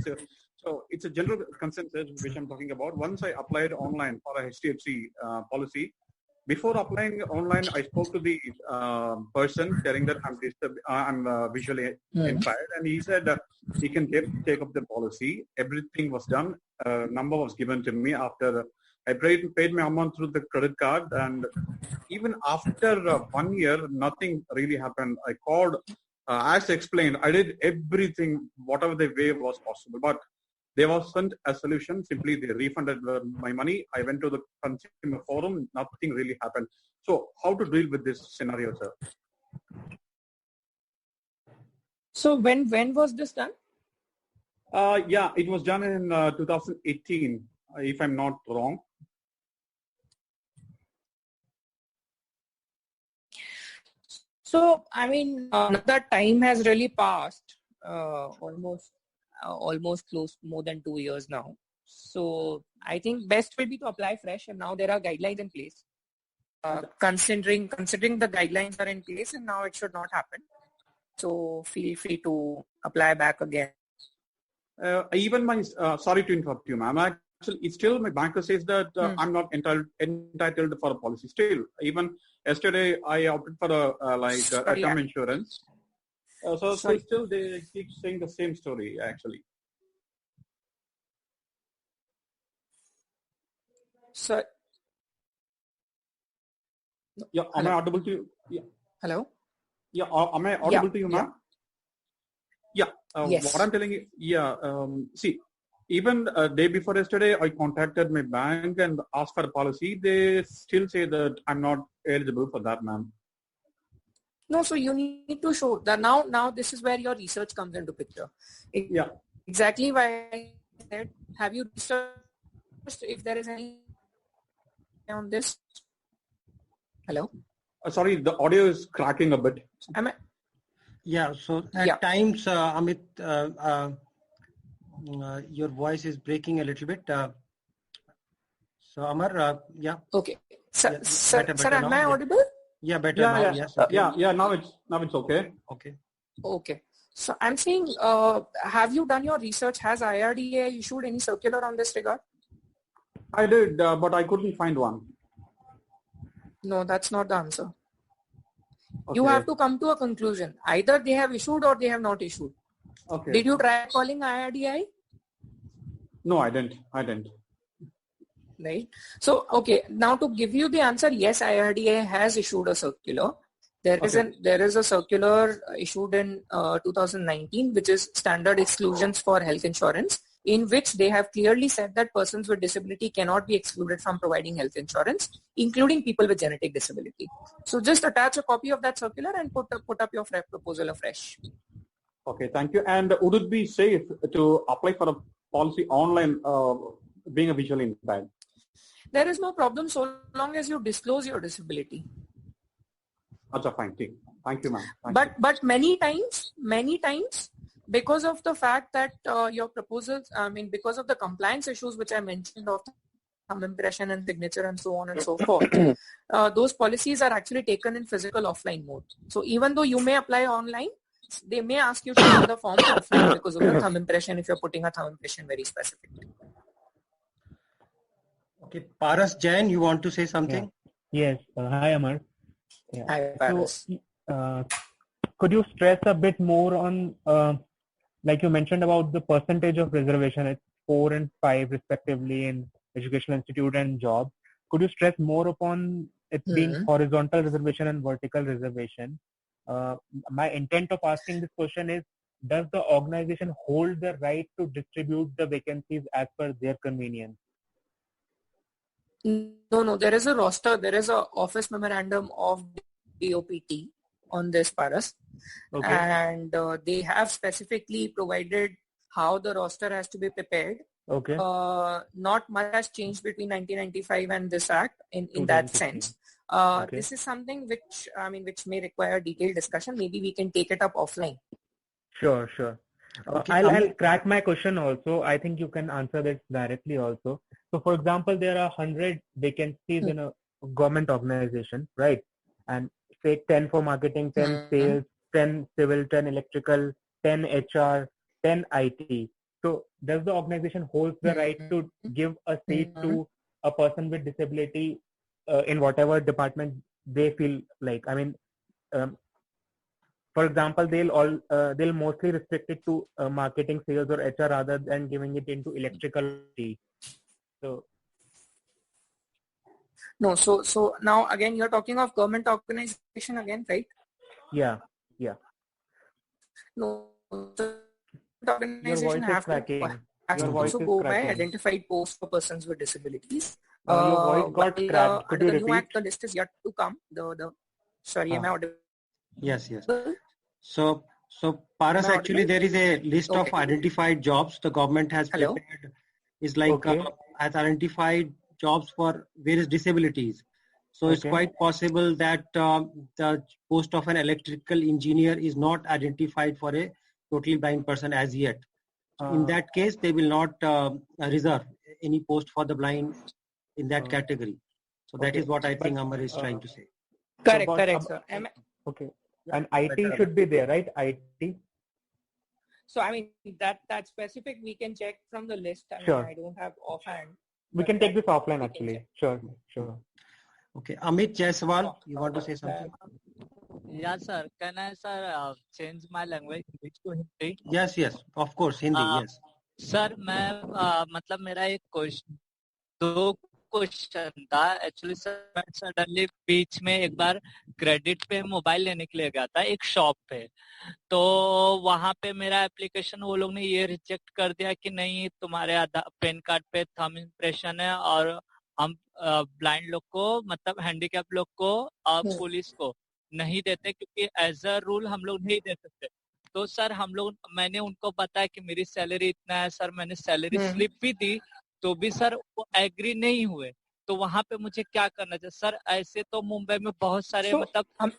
Speaker 4: so it's a general consensus which I'm talking about. Once I applied online for a HDFC policy. Before applying online, I spoke to the person telling that I'm visually impaired, and he said he can take up the policy. Everything was done. Number was given to me after I paid my amount through the credit card, and even after 1 year, nothing really happened. I called, as explained, I did everything, whatever the way was possible, but there wasn't a solution. Simply they refunded my money. I went to the consumer forum. Nothing really happened. So how to deal with this scenario, sir?
Speaker 2: So when was this done?
Speaker 4: Yeah, it was done in 2018, if I'm not wrong.
Speaker 2: So, that time has really passed, almost close more than 2 years now. So I think best will be to apply fresh, and now there are guidelines in place. considering the guidelines are in place, and now it should not happen. So feel free to apply back again.
Speaker 4: Even my, sorry to interrupt you, ma'am. Actually, it's still my banker says that I'm not entitled for a policy. Still, even yesterday I opted for a term insurance. So still they keep saying the same story actually.
Speaker 2: So,
Speaker 4: yeah, am I audible to you? Yeah.
Speaker 2: Hello.
Speaker 4: Yeah, am I audible to you, ma'am? Yeah.
Speaker 2: Yes.
Speaker 4: What I'm telling you, see, even day before yesterday, I contacted my bank and asked for a policy. They still say that I'm not eligible for that, ma'am.
Speaker 2: No, so you need to show that now this is where your research comes into picture.
Speaker 4: Yeah.
Speaker 2: Exactly why I said, have you researched if there is any on this? Hello?
Speaker 4: Sorry, the audio is cracking a bit.
Speaker 2: Am I?
Speaker 1: Yeah, so at times, Amit, your voice is breaking a little bit. So Amar, yeah.
Speaker 2: Okay. Sir, am I
Speaker 1: now?
Speaker 2: audible?
Speaker 1: Yeah, better now.
Speaker 4: Yeah.
Speaker 1: Yes. Okay.
Speaker 4: Yeah. Now it's okay.
Speaker 2: Okay. So I'm saying, have you done your research? Has IRDA issued any circular on this regard?
Speaker 4: I did, but I couldn't find one.
Speaker 2: No, that's not the answer.
Speaker 4: Okay.
Speaker 2: You have to come to a conclusion. Either they have issued or they have not issued.
Speaker 4: Okay.
Speaker 2: Did you try calling IRDA?
Speaker 4: No, I didn't.
Speaker 2: Right. So, okay. Now to give you the answer, yes, IRDA has issued a circular. There is a circular issued in 2019, which is standard exclusions for health insurance, in which they have clearly said that persons with disability cannot be excluded from providing health insurance, including people with genetic disability. So just attach a copy of that circular and put up your proposal afresh.
Speaker 4: Okay, thank you. And would it be safe to apply for a policy online, being a visually impaired?
Speaker 2: There is no problem so long as you disclose your disability.
Speaker 4: That's fine. Thank you, ma'am.
Speaker 2: But many times, because of the fact that your proposals, because of the compliance issues which I mentioned of thumb impression and signature and so on and so forth, those policies are actually taken in physical offline mode. So even though you may apply online, they may ask you to fill the form offline because of the thumb impression if you're putting a thumb impression very specifically.
Speaker 1: Okay, Paras Jain, you want to say something?
Speaker 5: Yeah. Yes. Hi, Amar. Yeah.
Speaker 2: Hi, Paras.
Speaker 5: So, could you stress a bit more on, like you mentioned about the percentage of reservation, it's 4 and 5 respectively in educational institute and job. Could you stress more upon it being horizontal reservation and vertical reservation? My intent of asking this question is, does the organization hold the right to distribute the vacancies as per their convenience?
Speaker 2: No, there is a roster, there is a office memorandum of DOPT on this, Paras. Okay. And they have specifically provided how the roster has to be prepared.
Speaker 5: Okay.
Speaker 2: Not much has changed between 1995 and this act in that sense. Okay. This is something which may require detailed discussion. Maybe we can take it up offline.
Speaker 5: Sure. Okay. I'll crack my question also. I think you can answer this directly also. So, for example, there are 100 vacancies in a government organization, right? And say 10 for marketing, 10 sales, 10 civil, 10 electrical, 10 HR, 10 IT. So, does the organization hold the right to give a seat to a person with disability in whatever department they feel like? I mean, for example, they'll mostly restrict it to marketing, sales, or HR rather than giving it into electrical. So
Speaker 2: no. So now again, you're talking of government organization again, right?
Speaker 5: Yeah.
Speaker 2: No, the organization have to also go by identified posts for persons with disabilities.
Speaker 5: Your voice got cracked. Could you repeat?
Speaker 2: New act, the list is yet to come. Am I audible?
Speaker 1: Yes. So Paras, actually there is a list of identified jobs the government has prepared. Is like has identified jobs for various disabilities. So it's quite possible that the post of an electrical engineer is not identified for a totally blind person as yet. In that case, they will not reserve any post for the blind in that category. So that
Speaker 5: Okay.
Speaker 1: is what I think
Speaker 5: But,
Speaker 1: Amar is trying to say.
Speaker 2: Correct,
Speaker 5: boss,
Speaker 2: correct, sir.
Speaker 5: Okay. And IT should be there, right? IT.
Speaker 2: So I mean that specific we can check from the list. I mean,
Speaker 5: Sure.
Speaker 2: I don't have offhand.
Speaker 5: We
Speaker 2: but
Speaker 5: can take
Speaker 2: that
Speaker 5: this offline
Speaker 2: we can
Speaker 5: actually.
Speaker 2: check.
Speaker 5: Sure.
Speaker 1: Okay, Amit Jaiswal, you want to say something?
Speaker 6: Yeah, sir. Can I, sir, change my language to Hindi?
Speaker 1: Yes, of course, Hindi, yes.
Speaker 6: Sir मैं मतलब मेरा एक question 2 question था actually sir. मैं suddenly बीच में एक बार credit पे mobile लेने के लिए गया था एक शॉप पे, तो वहां पे मेरा एप्लीकेशन वो लोग ने ये रिजेक्ट कर दिया कि नहीं तुम्हारे पेन कार्ड पे थंब इम्प्रेशन है और हम ब्लाइंड लोग को मतलब हैंडीकैप लोग को पुलिस को नहीं देते क्योंकि एज अ रूल हम लोग नहीं दे सकते. तो सर मैंने उनको बताया कि मेरी सैलरी इतना है सर, मैंने सैलरी स्लिप भी दी तो भी सर वो एग्री नहीं हुए. तो वहां पे मुझे क्या करना चाहिए सर? ऐसे तो मुंबई में बहुत सारे मतलब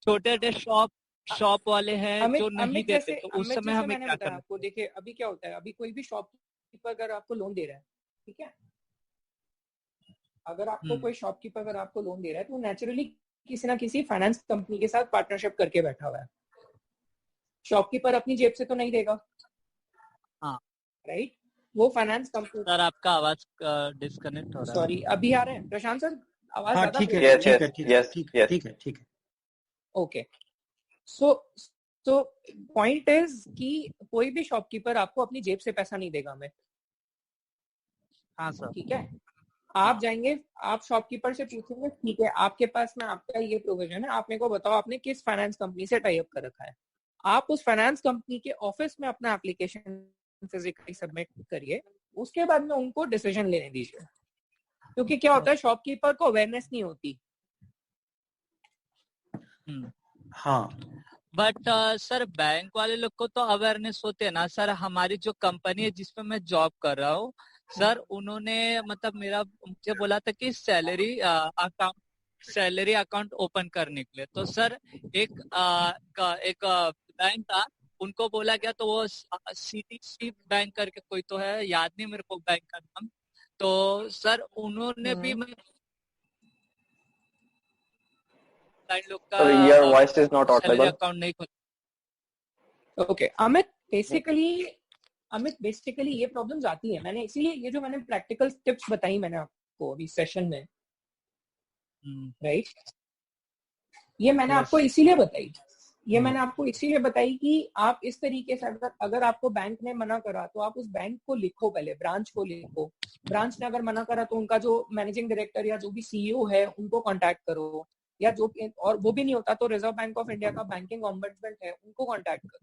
Speaker 6: छोटे शॉप वाले हैं जो नहीं देते, तो उस समय हमें क्या करना
Speaker 2: आपको? देखिए अभी क्या होता है, अभी कोई भी शॉपकीपर अगर आपको लोन दे रहा है, ठीक है, अगर आपको कोई शॉपकीपर अगर आपको लोन दे रहा है तो नेचुरली किसी ना किसी फाइनेंस कंपनी के साथ पार्टनरशिप करके बैठा हुआ है. शॉपकीपर अपनी जेब से तो नहीं देगा.
Speaker 6: हाँ,
Speaker 2: राइट. वो फाइनेंस कंपनी.
Speaker 6: सर आपका आवाज डिस्कनेक्ट हो रहा है.
Speaker 2: सॉरी, अभी आ रहे हैं प्रशांत सर? आवाज
Speaker 1: हाँ,
Speaker 2: ज्यादा
Speaker 1: ठीक है.
Speaker 2: ओके. सो पॉइंट इज कि कोई भी शॉपकीपर आपको अपनी जेब से पैसा नहीं देगा हमें.
Speaker 6: हाँ सर.
Speaker 2: ठीक है. आप जाएंगे, आप शॉपकीपर से पूछेंगे ठीक है आपके पास में आपका ये प्रोविजन है, आप मेरे को बताओ आपने किस फाइनेंस कंपनी से टाई अप कर रखा है. आप उस फाइनेंस कंपनी के ऑफिस में अपना एप्लीकेशन फिजिकली सबमिट करिए, उसके बाद में उनको डिसीजन लेने दीजिए. क्योंकि क्या होता है, शॉपकीपर को अवेयरनेस नहीं होती.
Speaker 1: हाँ,
Speaker 6: बट सर बैंक वाले लोग को तो अवेयरनेस होते है ना सर. हमारी जो कंपनी है जिसमें मैं जॉब कर रहा हूँ सर, उन्होंने मतलब मुझे बोला था कि सैलरी अकाउंट ओपन करने के लिए. तो सर एक बैंक था, उनको बोला गया तो वो CTC बैंक करके कोई तो है, याद नहीं मेरे को बैंक का नाम. तो सर उन्होंने भी लोग का
Speaker 7: your voice is not audible.
Speaker 6: Account नहीं खोला.
Speaker 2: ओके अमित, बेसिकली ये प्रॉब्लम्स आती है. मैंने इसीलिए ये जो मैंने प्रैक्टिकल टिप्स बताई मैंने आपको अभी सेशन में, राइट, ये मैंने आपको इसीलिए बताई. मैंने आपको इसीलिए बताई कि आप इस तरीके से अगर आपको बैंक ने मना करा तो आप उस बैंक को लिखो, पहले ब्रांच को लिखो. ब्रांच ने अगर मना करा तो उनका जो मैनेजिंग डायरेक्टर या जो भी CEO है उनको कांटेक्ट करो, या जो, और वो भी नहीं होता तो रिजर्व बैंक ऑफ इंडिया का बैंकिंग ऑम्बड्समैन है उनको कांटेक्ट करो.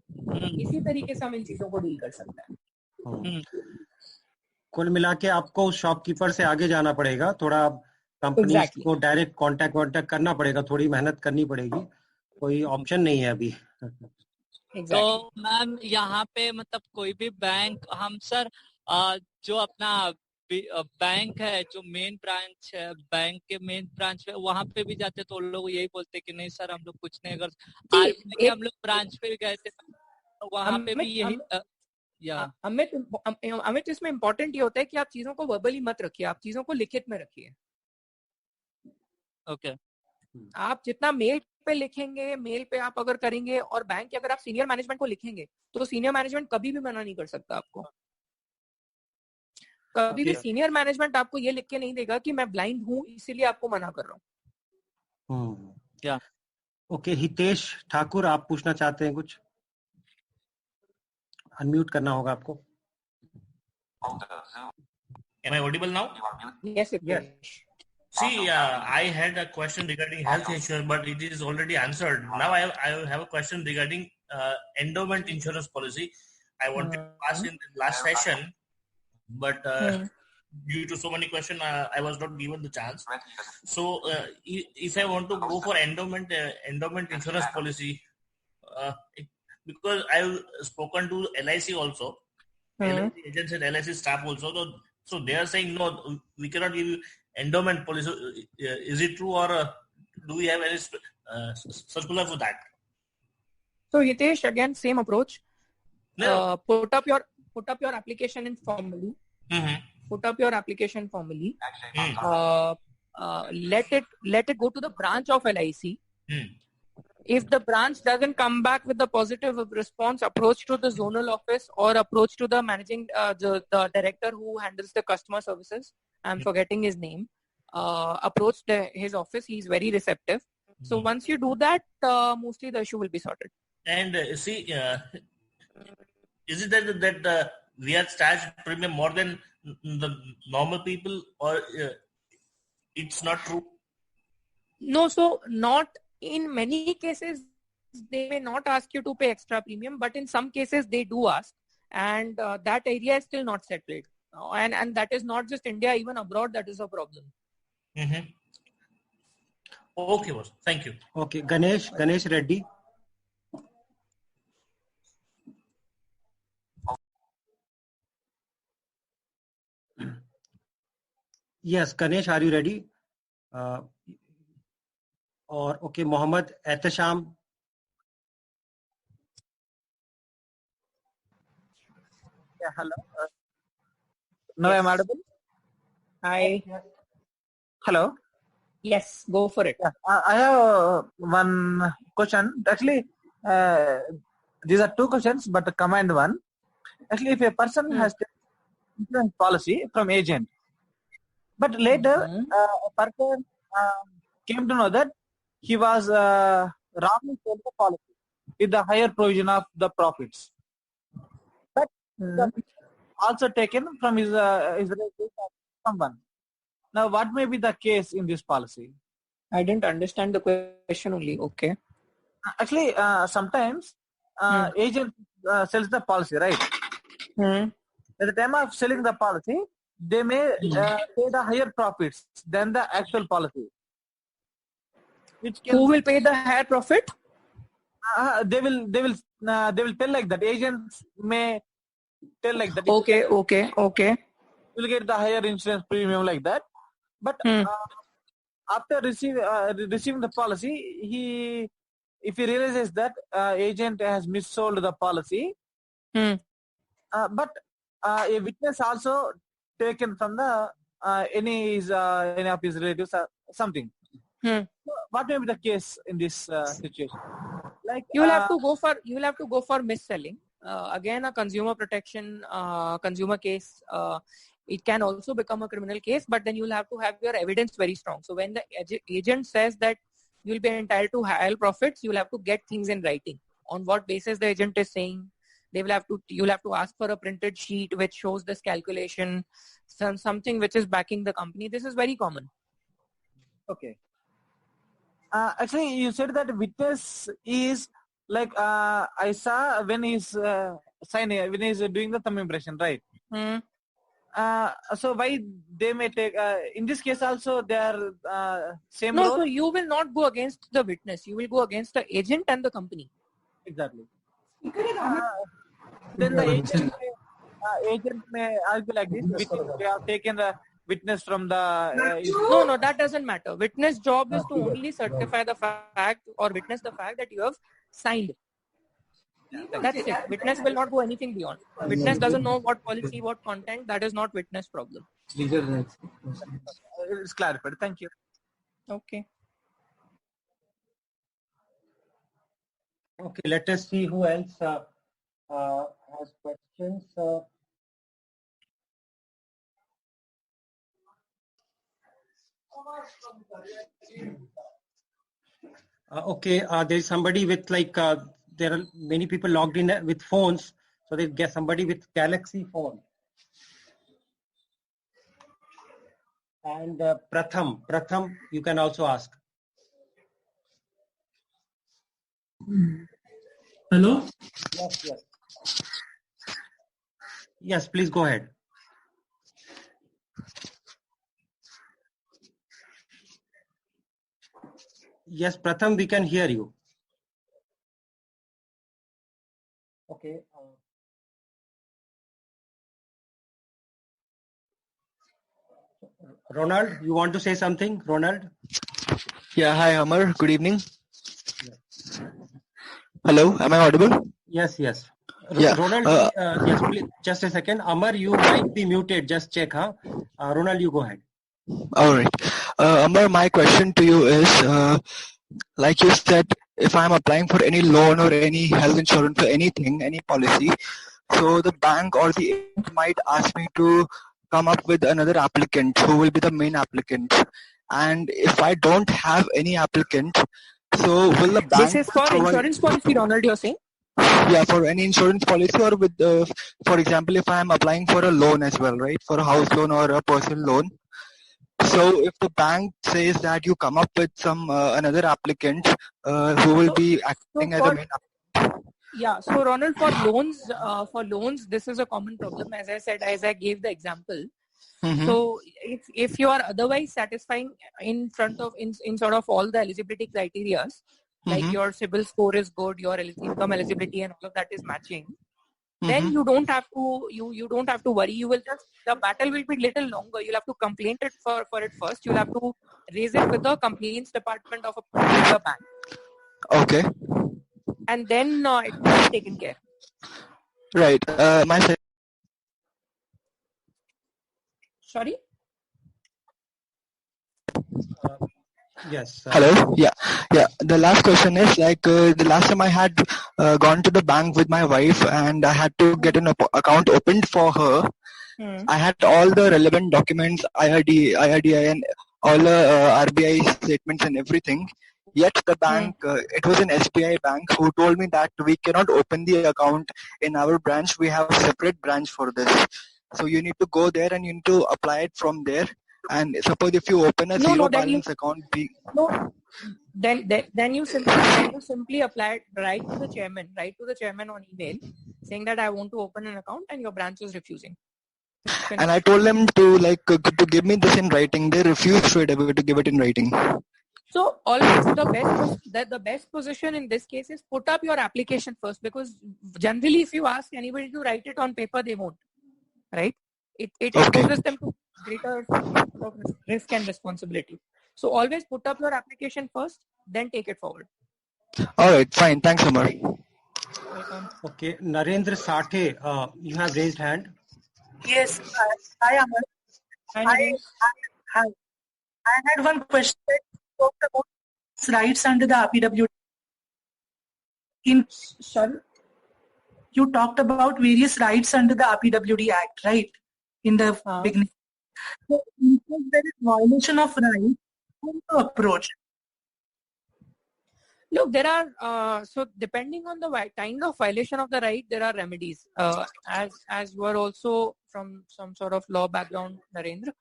Speaker 2: इसी तरीके से हम इन चीजों को डील कर सकते हैं.
Speaker 1: कुल मिला के आपको उस शॉपकीपर से आगे जाना पड़ेगा, थोड़ा कंपनी को डायरेक्ट कांटेक्ट करना पड़ेगा, थोड़ी मेहनत करनी पड़ेगी, कोई ऑप्शन नहीं है अभी.
Speaker 6: तो मैम यहाँ पे मतलब कोई भी बैंक हम सर जो अपना बैंक है, जो मेन ब्रांच है, बैंक के मेन ब्रांच पे वहां पे भी जाते तो लोग यही बोलते कि नहीं सर हम लोग कुछ नहीं कर. हम लोग ब्रांच पे भी गए थे तो वहां पे भी यही.
Speaker 2: अमित, इसमें इम्पोर्टेंट ये होता है कि आप चीजों को वर्बली मत रखिए, आप चीजों को लिखित में रखिए.
Speaker 6: ओके.
Speaker 2: आप जितना मेल पे लिखेंगे, मेल पे आप अगर करेंगे, और बैंक के अगर आप सीनियर मैनेजमेंट को लिखेंगे तो सीनियर मैनेजमेंट कभी भी मना नहीं कर सकता आपको. कभी भी सीनियर मैनेजमेंट आपको ये लिख के नहीं देगा कि मैं ब्लाइंड हूँ इसीलिए आपको मना कर रहा हूँ.
Speaker 6: क्या?
Speaker 1: ओके, हितेश ठाकुर, आप पूछना चाहते हैं कुछ? अनम्यूट करना होगा आपको.
Speaker 8: Am I audible now?
Speaker 2: Yes.
Speaker 8: See, I had a question regarding health insurance, but it is already answered. Now I have a question regarding endowment insurance policy. I wanted to ask in the last session, but due to so many questions, I was not given the chance. So, if I want to go for endowment insurance policy, because I've spoken to LIC also, LIC agents and LIC staff also, so they are saying no, we cannot give you endowment policy. Is it true, or do we have any circular for that?
Speaker 2: So Hitesh, again same approach. No. Put up your application in formally. Put up your application formally. let it go to the branch of LIC. If the branch doesn't come back with the positive response, approach to the zonal office or approach to the managing the director who handles the customer services. I'm forgetting his name. Approach his office. He's very receptive. So once you do that, mostly the issue will be sorted.
Speaker 8: And is it that we are charged premium more than the normal people, or it's not true?
Speaker 2: No, so not in many cases they may not ask you to pay extra premium, but in some cases they do ask, and that area is still not settled. And that is not just India, even abroad that is a problem.
Speaker 8: Okay, boss. Thank you.
Speaker 1: Okay, Ganesh Reddy. Yes, Ganesh, are you ready? Or okay, Mohammed Ehtesham.
Speaker 9: Yeah, hello. Now I'm audible?
Speaker 2: Hi.
Speaker 9: Hello.
Speaker 2: Yes, go for it.
Speaker 9: Yeah, I have one question. Actually, these are two questions, but combined one. Actually, if a person has taken insurance policy from agent, but later a person came to know that he was wrongly sold the policy with the higher provision of the profits, but also taken from his someone. Now, what may be the case in this policy?
Speaker 2: I didn't understand the question only. Okay.
Speaker 9: Actually, sometimes agent sells the policy, right? At the time of selling the policy, they may pay the higher profits than the actual policy.
Speaker 2: Who will pay the higher profit?
Speaker 9: They will tell like that. Agents may tell like that.
Speaker 2: Okay.
Speaker 9: Will get the higher insurance premium like that. But after receiving the policy, if he realizes that agent has missold the policy, but a witness also taken from the any of his relatives or something. So what may be the case in this situation? Like
Speaker 2: you will have to go for mis-selling. Again, a consumer protection consumer case. It can also become a criminal case, but then you'll have to have your evidence very strong. So when the agent says that you'll be entitled to higher profits, you'll have to get things in writing. On what basis the agent is saying, you'll have to ask for a printed sheet which shows this calculation, something which is backing the company. This is very common.
Speaker 9: Okay. Actually, you said that witness is like I saw when he's signing, when he's doing the thumb impression, right? So why they may take in this case also they are same role?
Speaker 2: So you will not go against the witness. You will go against the agent and the company.
Speaker 9: Exactly. Then the agent may argue like this. We have taken the witness from the.
Speaker 2: No, that doesn't matter. Witness job is to only certify the fact or witness the fact that you have signed. That's it. Witness will not go anything beyond. Witness doesn't know what policy, what content. That is not witness problem.
Speaker 9: It's clarified. Thank you.
Speaker 2: Okay.
Speaker 1: Okay, let us see who else has questions. Okay, there's somebody with like there are many people logged in with phones, so they get somebody with Galaxy phone. And Pratham, you can also ask.
Speaker 10: Hello?
Speaker 1: Yes. Yes, please go ahead. Yes, Pratham, we can hear you. Okay. Ronald, you want to say something? Ronald?
Speaker 11: Yeah, hi, Amar. Good evening. Hello, am I audible?
Speaker 1: Yes.
Speaker 11: Yeah.
Speaker 1: Ronald, yes, please, just a second. Amar, you might be muted. Just check, huh? Ronald, you go ahead.
Speaker 11: All right. Amar, my question to you is, like you said, if I'm applying for any loan or any health insurance or anything, any policy, so the bank or the agent might ask me to come up with another applicant who will be the main applicant. And if I don't have any applicant, so will the bank
Speaker 2: This is for
Speaker 11: provide?
Speaker 2: insurance policy, Ronald, you're saying?
Speaker 11: Yeah, for any insurance policy or with, for example, if I am applying for a loan as well, right, for a house loan or a personal loan. So if the bank says that you come up with some another applicant who will be acting as a main applicant.
Speaker 2: Yeah, so Ronald, for loans, this is a common problem. As I said, as I gave the example.
Speaker 11: Mm-hmm.
Speaker 2: So if you are otherwise satisfying in sort of all the eligibility criteria, like
Speaker 11: Mm-hmm.
Speaker 2: your CIBIL score is good, your income eligibility and all of that is matching,
Speaker 11: Mm-hmm.
Speaker 2: then you don't have to you don't have to worry. You will just, the battle will be little longer. You'll have to complain it for it first. You'll have to raise it with the complaints department of a particular bank,
Speaker 11: Okay.
Speaker 2: and then it will be taken care.
Speaker 11: Right.
Speaker 2: Sorry.
Speaker 1: Yes.
Speaker 11: Hello. Yeah. The last question is like the last time I had gone to the bank with my wife and I had to get an account opened for her. I had all the relevant documents, IRDIN, all the RBI statements and everything. Yet the bank, it was an SBI bank who told me that we cannot open the account in our branch. We have a separate branch for this. So you need to go there and you need to apply it from there. And suppose if you open a zero balance account,
Speaker 2: then you simply apply it right to the chairman on email, saying that I want to open an account and your branch is refusing.
Speaker 11: And I told them to give me this in writing. They refused straight away to give it in writing.
Speaker 2: So always the best position in this case is put up your application first, because generally if you ask anybody to write it on paper, they won't. Right? It exposes them to greater risk and responsibility. So always put up your application first, then take it forward.
Speaker 11: All right, fine. Thanks, Amar.
Speaker 1: Okay, Narendra Sathe, you have raised hand.
Speaker 10: Yes, hi Amar. I had one question. You talked about rights under the RPWD. You talked about various rights under the RPWD Act, right? In the beginning. So, in case there is violation of rights, how to approach?
Speaker 2: Look, there are, so depending on the kind of violation of the right, there are remedies. As you are also from some sort of law background, Narendra,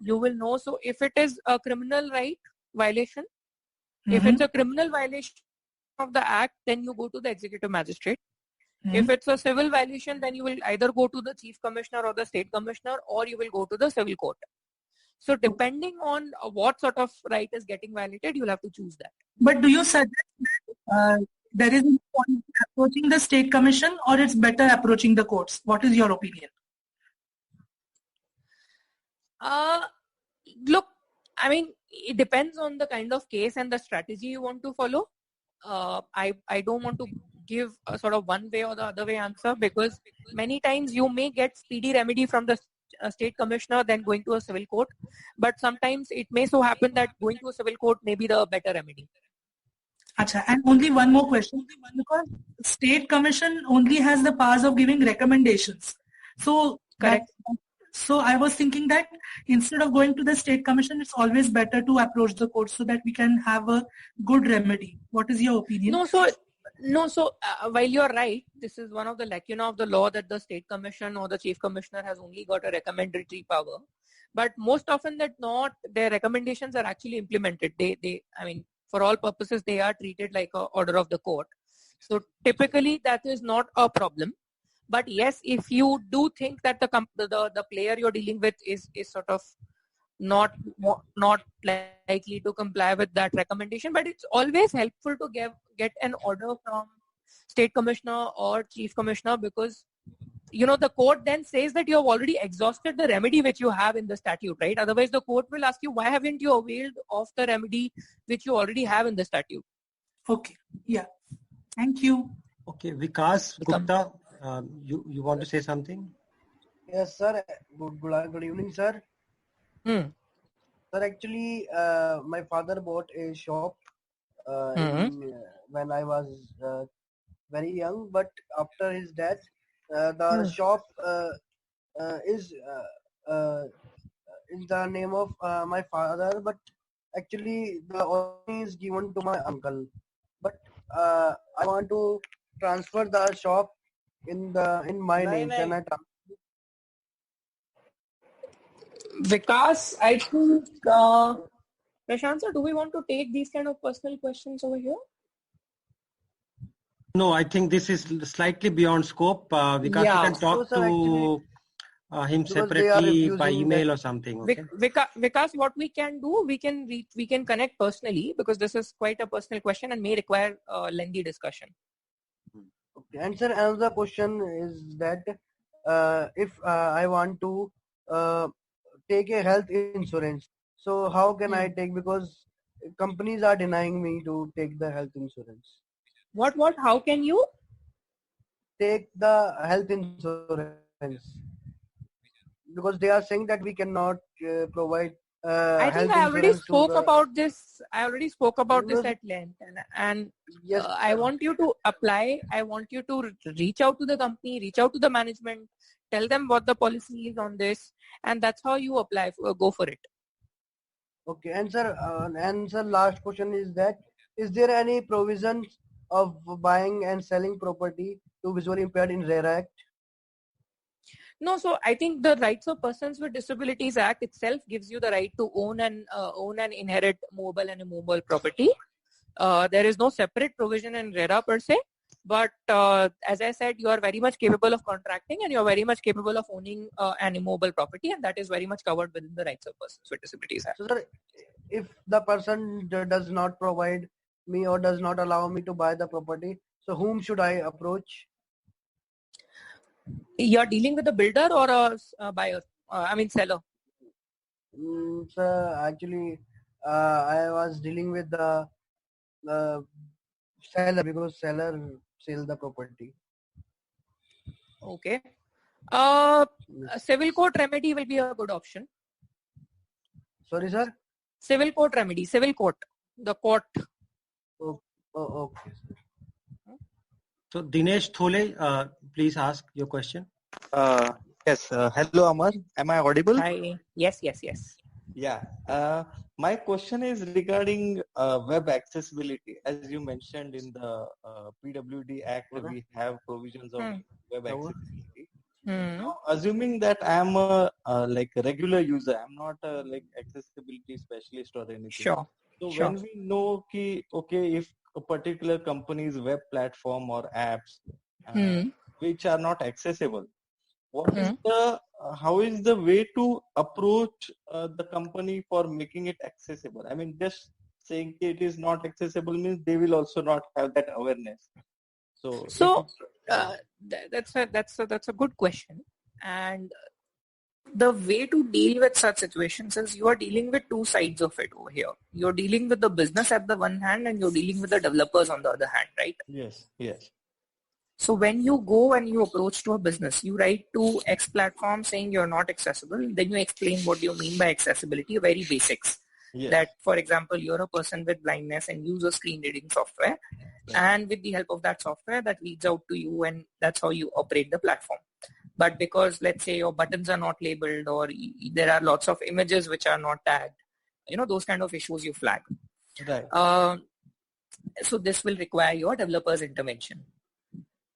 Speaker 2: you will know. So if it is a criminal right violation, if it's a criminal violation of the act, then you go to the executive magistrate. If it's a civil violation, then you will either go to the chief commissioner or the state commissioner, or you will go to the civil court. So depending on what sort of right is getting violated, you'll have to choose that.
Speaker 10: But do you suggest that there is a point approaching the state commission, or it's better approaching the courts? What is your opinion?
Speaker 2: Look, I mean, it depends on the kind of case and the strategy you want to follow. I don't want to give a sort of one way or the other way answer, because many times you may get speedy remedy from the state commissioner than going to a civil court, but sometimes it may so happen that going to a civil court may be the better remedy.
Speaker 10: Achha, and only one more question, because state commission only has the powers of giving recommendations. So
Speaker 2: correct.
Speaker 10: So I was thinking that instead of going to the state commission, it's always better to approach the court so that we can have a good remedy. What is your opinion?
Speaker 2: So while you're right, this is one of the lacuna of the law, that the state commission or the chief commissioner has only got a recommendatory power. But most often that not, their recommendations are actually implemented. They I mean, for all purposes, they are treated like an order of the court. So typically that is not a problem. But yes, if you do think that the player you're dealing with is sort of not likely to comply with that recommendation, but it's always helpful to get an order from state commissioner or chief commissioner, because the court then says that you have already exhausted the remedy which you have in the statute, right? Otherwise the court will ask you, why haven't you availed of the remedy which you already have in the statute?
Speaker 10: Okay, yeah, thank you.
Speaker 1: Okay, Vikas Gupta, you want to say something?
Speaker 12: Yes, sir. Good evening, sir. Sir, actually, my father bought a shop when I was very young, but after his death, the shop is in the name of my father, but actually the owner is given to my uncle. But I want to transfer the shop in my name. Can I transfer?
Speaker 2: Vikas, I think, Prashant sir, do we want to take these kind of personal questions over here?
Speaker 1: No, I think this is slightly beyond scope. Vikas, you can talk to him separately by email or something. Okay?
Speaker 2: Vikas, what we can do, we can connect personally, because this is quite a personal question and may require a lengthy discussion.
Speaker 12: Okay. And sir, another question is that if I want to take a health insurance, so how can I take, because companies are denying me to take the health insurance.
Speaker 2: What? How can you
Speaker 12: take the health insurance? Because they are saying that we cannot provide
Speaker 2: I think I already spoke about this. I already spoke about this at length, and
Speaker 12: yes,
Speaker 2: I want you to apply. I want you to reach out to the company, reach out to the management, tell them what the policy is on this, and that's how you apply. Go for it.
Speaker 12: Okay, and sir, last question is that, is there any provisions of buying and selling property to visually impaired in RERA Act?
Speaker 2: No, so I think the Rights of Persons with Disabilities Act itself gives you the right to own and inherit mobile and immobile property. There is no separate provision in RERA per se, but as I said, you are very much capable of contracting and you are very much capable of owning an immobile property, and that is very much covered within the Rights of Persons with Disabilities Act.
Speaker 12: So, sir, if the person does not provide me or does not allow me to buy the property, so whom should I approach?
Speaker 2: You're dealing with a builder or a buyer? Seller.
Speaker 12: Sir, actually, I was dealing with the seller, because seller sell the property.
Speaker 2: Okay. A civil court remedy will be a good option.
Speaker 12: Sorry, sir?
Speaker 2: Civil court remedy. Civil court. The court.
Speaker 12: Okay.
Speaker 1: So Dinesh Thole, please ask your question.
Speaker 13: Yes. Hello, Amar. Am I audible?
Speaker 2: Hi. Yes.
Speaker 13: Yeah. My question is regarding web accessibility. As you mentioned in the PWD Act, we have provisions of web accessibility. Now, assuming that I am a regular user, I'm not a accessibility specialist or anything.
Speaker 2: Sure.
Speaker 13: So when we know if a particular company's web platform or apps which are not accessible, what is how is the way to approach the company for making it accessible? I mean, just saying it is not accessible means they will also not have that awareness. So
Speaker 2: that's a good question, and the way to deal with such situations is you are dealing with two sides of it over here. You're dealing with the business at the one hand and you're dealing with the developers on the other hand, right?
Speaker 13: Yes.
Speaker 2: So when you go and you approach to a business, you write to X platform saying you're not accessible. Then you explain what you mean by accessibility, very basics. Yes. That, for example, you're a person with blindness and use a screen reading software. Right. And with the help of that software, that reads out to you, and that's how you operate the platform. But because, let's say, your buttons are not labeled or there are lots of images which are not tagged, those kind of issues you flag.
Speaker 13: Right.
Speaker 2: So this will require your developer's intervention.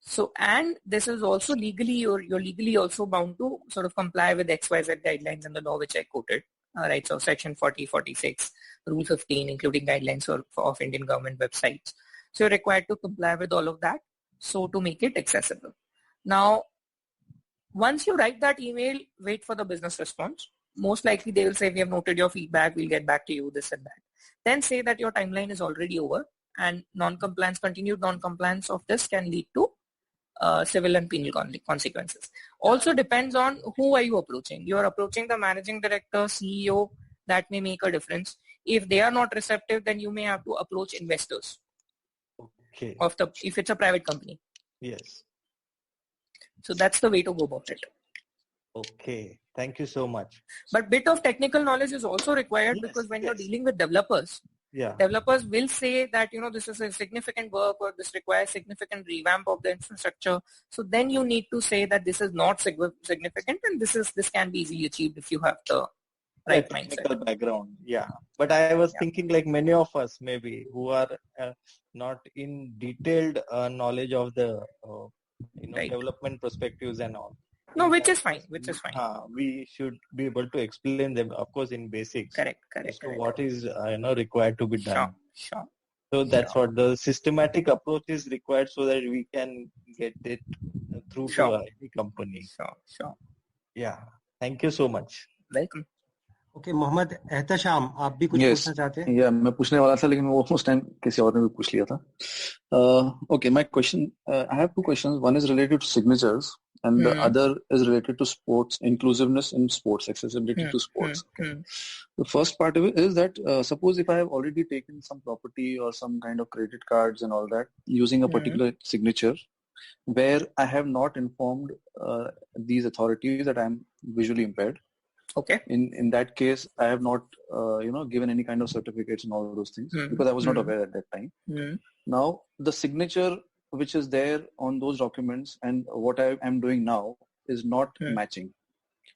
Speaker 2: So, and this is also legally, you're legally also bound to sort of comply with XYZ guidelines in the law which I quoted, right? So section 40, 46, rule 15, including guidelines of Indian government websites. So you're required to comply with all of that, so to make it accessible. Now, once you write that email, wait for the business response. Most likely they will say, we have noted your feedback, we'll get back to you, this and that. Then say that your timeline is already over and continued non-compliance of this can lead to civil and penal consequences. Also depends on who are you approaching. You are approaching the managing director, CEO, that may make a difference. If they are not receptive, then you may have to approach investors.
Speaker 13: Okay.
Speaker 2: If it's a private company.
Speaker 13: Yes.
Speaker 2: So that's the way to go about it.
Speaker 13: Okay, thank you so much.
Speaker 2: But bit of technical knowledge is also required, because when you're dealing with developers, developers will say that, this is a significant work, or this requires significant revamp of the infrastructure. So then you need to say that this is not significant, and this can be easily achieved if you have the right
Speaker 13: technical
Speaker 2: mindset.
Speaker 13: background. Yeah, but I was thinking like many of us maybe who are not in detailed knowledge of the development perspectives and all.
Speaker 2: No, which is fine.
Speaker 13: We should be able to explain them, of course, in basics.
Speaker 2: Correct.
Speaker 13: What is required to be done.
Speaker 2: Sure.
Speaker 13: So that's what the systematic approach is required, so that we can get it through to any company.
Speaker 2: Sure.
Speaker 13: Yeah. Thank you so much.
Speaker 2: Welcome.
Speaker 1: Okay, Mohammad Ehtesham, आप भी कुछ पूछना चाहते हैं?
Speaker 14: या मैं पूछने वाला था, लेकिन वो उस टाइम किसी और ने भी पूछ लिया था. Okay, my question, I have two questions. One is related to signatures, and the other is related to sports, inclusiveness in sports, accessibility to sports. The first part of it is that suppose if I have already taken some property or some kind of credit cards and all that using a particular signature, where I have not informed these authorities that I am visually impaired.
Speaker 2: Okay.
Speaker 14: In that case, I have not given any kind of certificates and all those things because I was not aware at that time. Now the signature which is there on those documents and what I am doing now is not matching.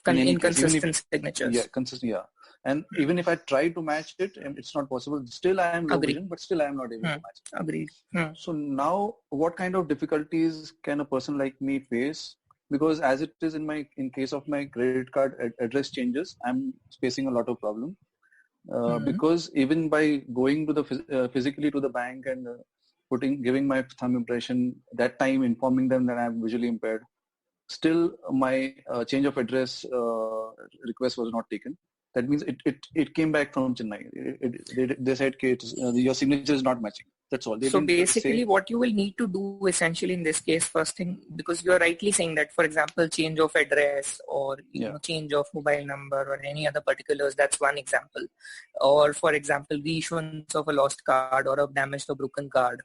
Speaker 2: Inconsistent signatures.
Speaker 14: Yeah, consistent. Yeah, and even if I try to match it, it's not possible. Still, I am low vision, but still I am not able to match it.
Speaker 2: Agreed.
Speaker 14: So now, what kind of difficulties can a person like me face? Because as it is in case of my credit card address changes, I'm facing a lot of problem. Because even by going to the physically to the bank and giving my thumb impression, that time informing them that I'm visually impaired, still my change of address request was not taken. That means it came back from Chennai. They said, your signature is not matching. That's all.
Speaker 2: So basically what you will need to do essentially in this case, first thing, because you are rightly saying that, for example, change of address or change of mobile number or any other particulars, that's one example. Or for example, reissuance of a lost card or a damaged or broken card.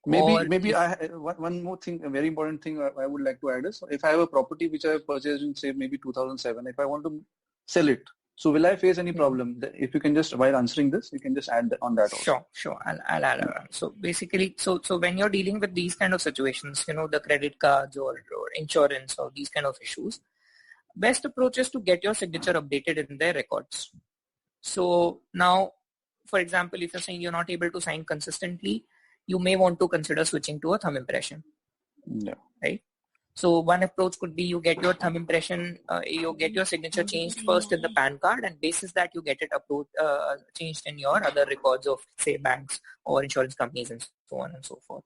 Speaker 14: Maybe one more thing, a very important thing I would like to add is, if I have a property which I have purchased in say maybe 2007, if I want to sell it, so will I face any problem? If you can just, while answering this, you can just add on that also.
Speaker 2: Sure. I'll add on. So basically, so when you're dealing with these kind of situations, the credit cards or insurance or these kind of issues, best approach is to get your signature updated in their records. So now, for example, if you're saying you're not able to sign consistently, you may want to consider switching to a thumb impression.
Speaker 14: Yeah.
Speaker 2: Right? So one approach could be you get your thumb impression, you get your signature changed first in the PAN card, and basis that you get it changed in your other records of say banks or insurance companies and so on and so forth.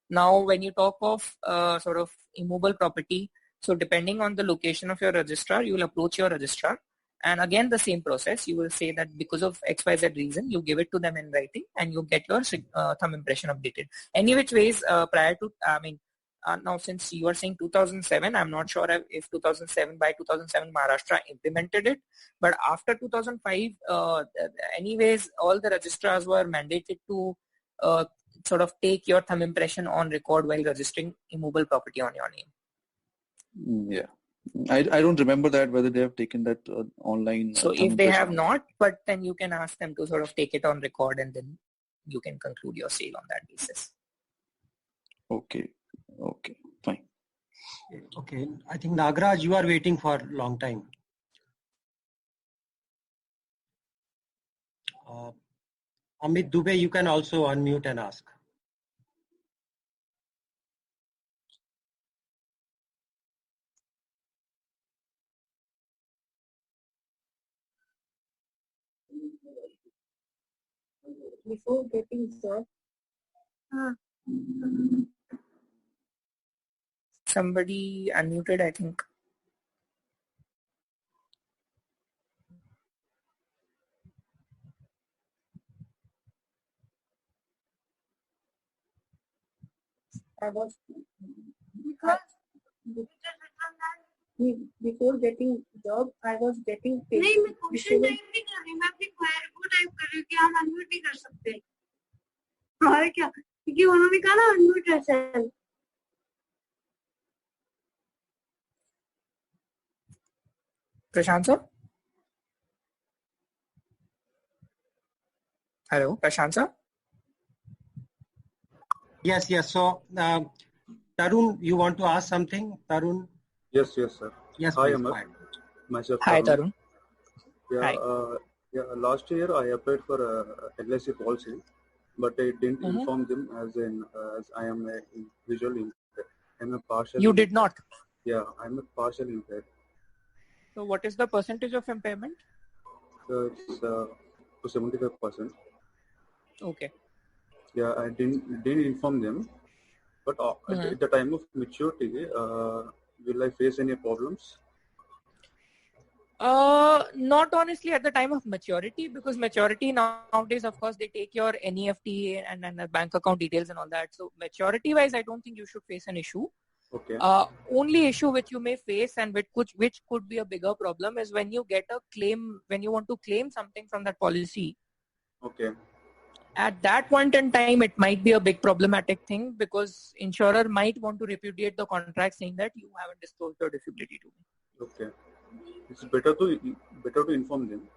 Speaker 2: Now when you talk of sort of immobile property, so depending on the location of your registrar, you will approach your registrar, and again the same process. You will say that because of XYZ reason, you give it to them in writing and you get your thumb impression updated. Any which ways prior to, now since you are saying 2007, I'm not sure if 2007 Maharashtra implemented it, but after 2005, anyways, all the registrars were mandated to sort of take your thumb impression on record while registering immobile property on your name.
Speaker 14: Yeah. I don't remember that, whether they have taken that online.
Speaker 2: So if they have not, but then you can ask them to sort of take it on record and then you can conclude your sale on that basis.
Speaker 14: Okay, fine.
Speaker 1: Okay, I think Nagraj, you are waiting for a long time. Amit Dubey, you can also unmute and ask.
Speaker 15: Before getting job,
Speaker 2: somebody unmuted, I think.
Speaker 15: I was before getting job, I was getting paid.
Speaker 16: नहीं, मैं question type नहीं कर रही, मैं अपनी query को type कर रही हूँ कि हम अनम्यूट नहीं कर सकते। और क्या, क्योंकि उन्होंने कहा ना unmute yourself।
Speaker 2: Prashant sir? Hello, Prashant sir?
Speaker 1: Yes. So, Tarun, you want to ask something? Tarun?
Speaker 17: Yes, sir.
Speaker 1: Yes,
Speaker 17: Hi,
Speaker 1: please.
Speaker 17: Amar.
Speaker 1: Go ahead.
Speaker 17: Myself,
Speaker 2: Hi, Tarun.
Speaker 17: Yeah,
Speaker 2: Hi.
Speaker 17: last year I applied for a LIC policy, but I didn't inform them as I am a visual impaired. I'm a partial.
Speaker 2: You did not?
Speaker 17: Yeah, I'm a partial impaired.
Speaker 2: So what is the percentage of impairment?
Speaker 17: So it's to 75%.
Speaker 2: Okay.
Speaker 17: Yeah, I didn't inform them, but at the time of maturity, will I face any problems?
Speaker 2: Not honestly at the time of maturity, because maturity nowadays, of course, they take your NEFT and bank account details and all that. So maturity wise, I don't think you should face an issue.
Speaker 17: Okay.
Speaker 2: Only issue which you may face and which could be a bigger problem is when you get a claim, when you want to claim something from that policy.
Speaker 17: Okay.
Speaker 2: At that point in time, it might be a big problematic thing, because insurer might want to repudiate the contract saying that you haven't disclosed your disability to me.
Speaker 17: Okay. It's better to inform them.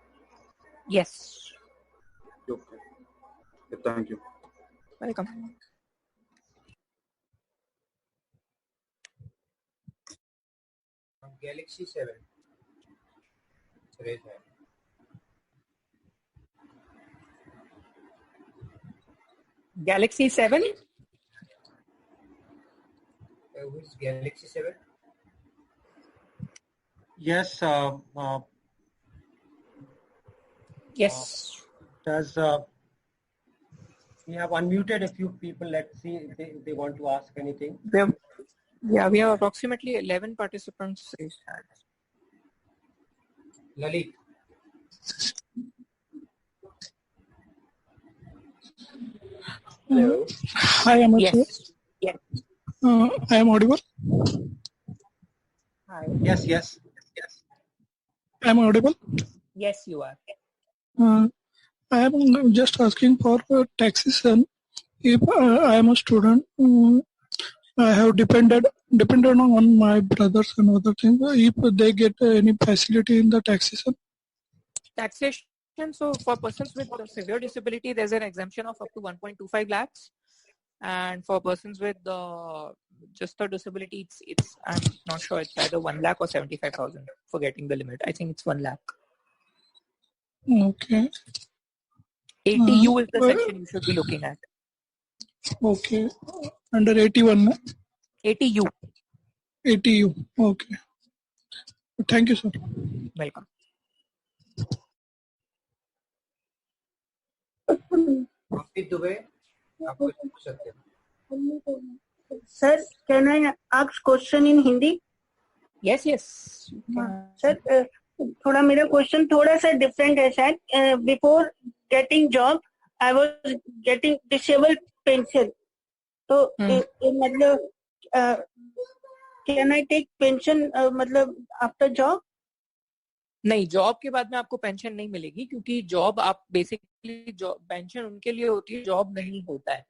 Speaker 2: Yes.
Speaker 17: Okay. Thank you.
Speaker 2: Welcome.
Speaker 3: Galaxy 7. Raise hand.
Speaker 2: Galaxy 7?
Speaker 3: Who is Galaxy 7?
Speaker 1: Yes.
Speaker 2: Yes.
Speaker 1: Does we have unmuted a few people? Let's see if they want to ask anything.
Speaker 2: We have approximately 11 participants raised hands.
Speaker 3: Lalit.
Speaker 18: Hello. Hi, Amar.
Speaker 2: Yes. Yes.
Speaker 18: I am audible.
Speaker 2: Hi.
Speaker 1: Yes.
Speaker 18: I am audible.
Speaker 2: Yes, you are.
Speaker 18: I am just asking for taxation. If I am a student, I have depended on my brothers and other things. If they get any facility in the taxation.
Speaker 2: Taxation. So for persons with severe disability, there's an exemption of up to 1.25 lakhs. And for persons with just a disability, it's I'm not sure, it's either 1 lakh or 75,000. Forgetting the limit. I think it's 1 lakh.
Speaker 18: Okay.
Speaker 2: 80U is the section you should be looking at.
Speaker 18: Okay. Under 81.
Speaker 2: 80U.
Speaker 18: 80U. Okay. Thank you, sir.
Speaker 2: Welcome.
Speaker 15: Sir, can I ask question in Hindi?
Speaker 2: Yes.
Speaker 15: Sir, थोड़ा मेरा question थोड़ा सा different है शायद. Before getting job I was getting disable pension, तो मतलब can I take pension मतलब after job?
Speaker 2: नहीं, जॉब के बाद में आपको पेंशन नहीं मिलेगी, क्योंकि जॉब आप बेसिकली जॉब पेंशन उनके लिए होती है, जॉब नहीं होता है.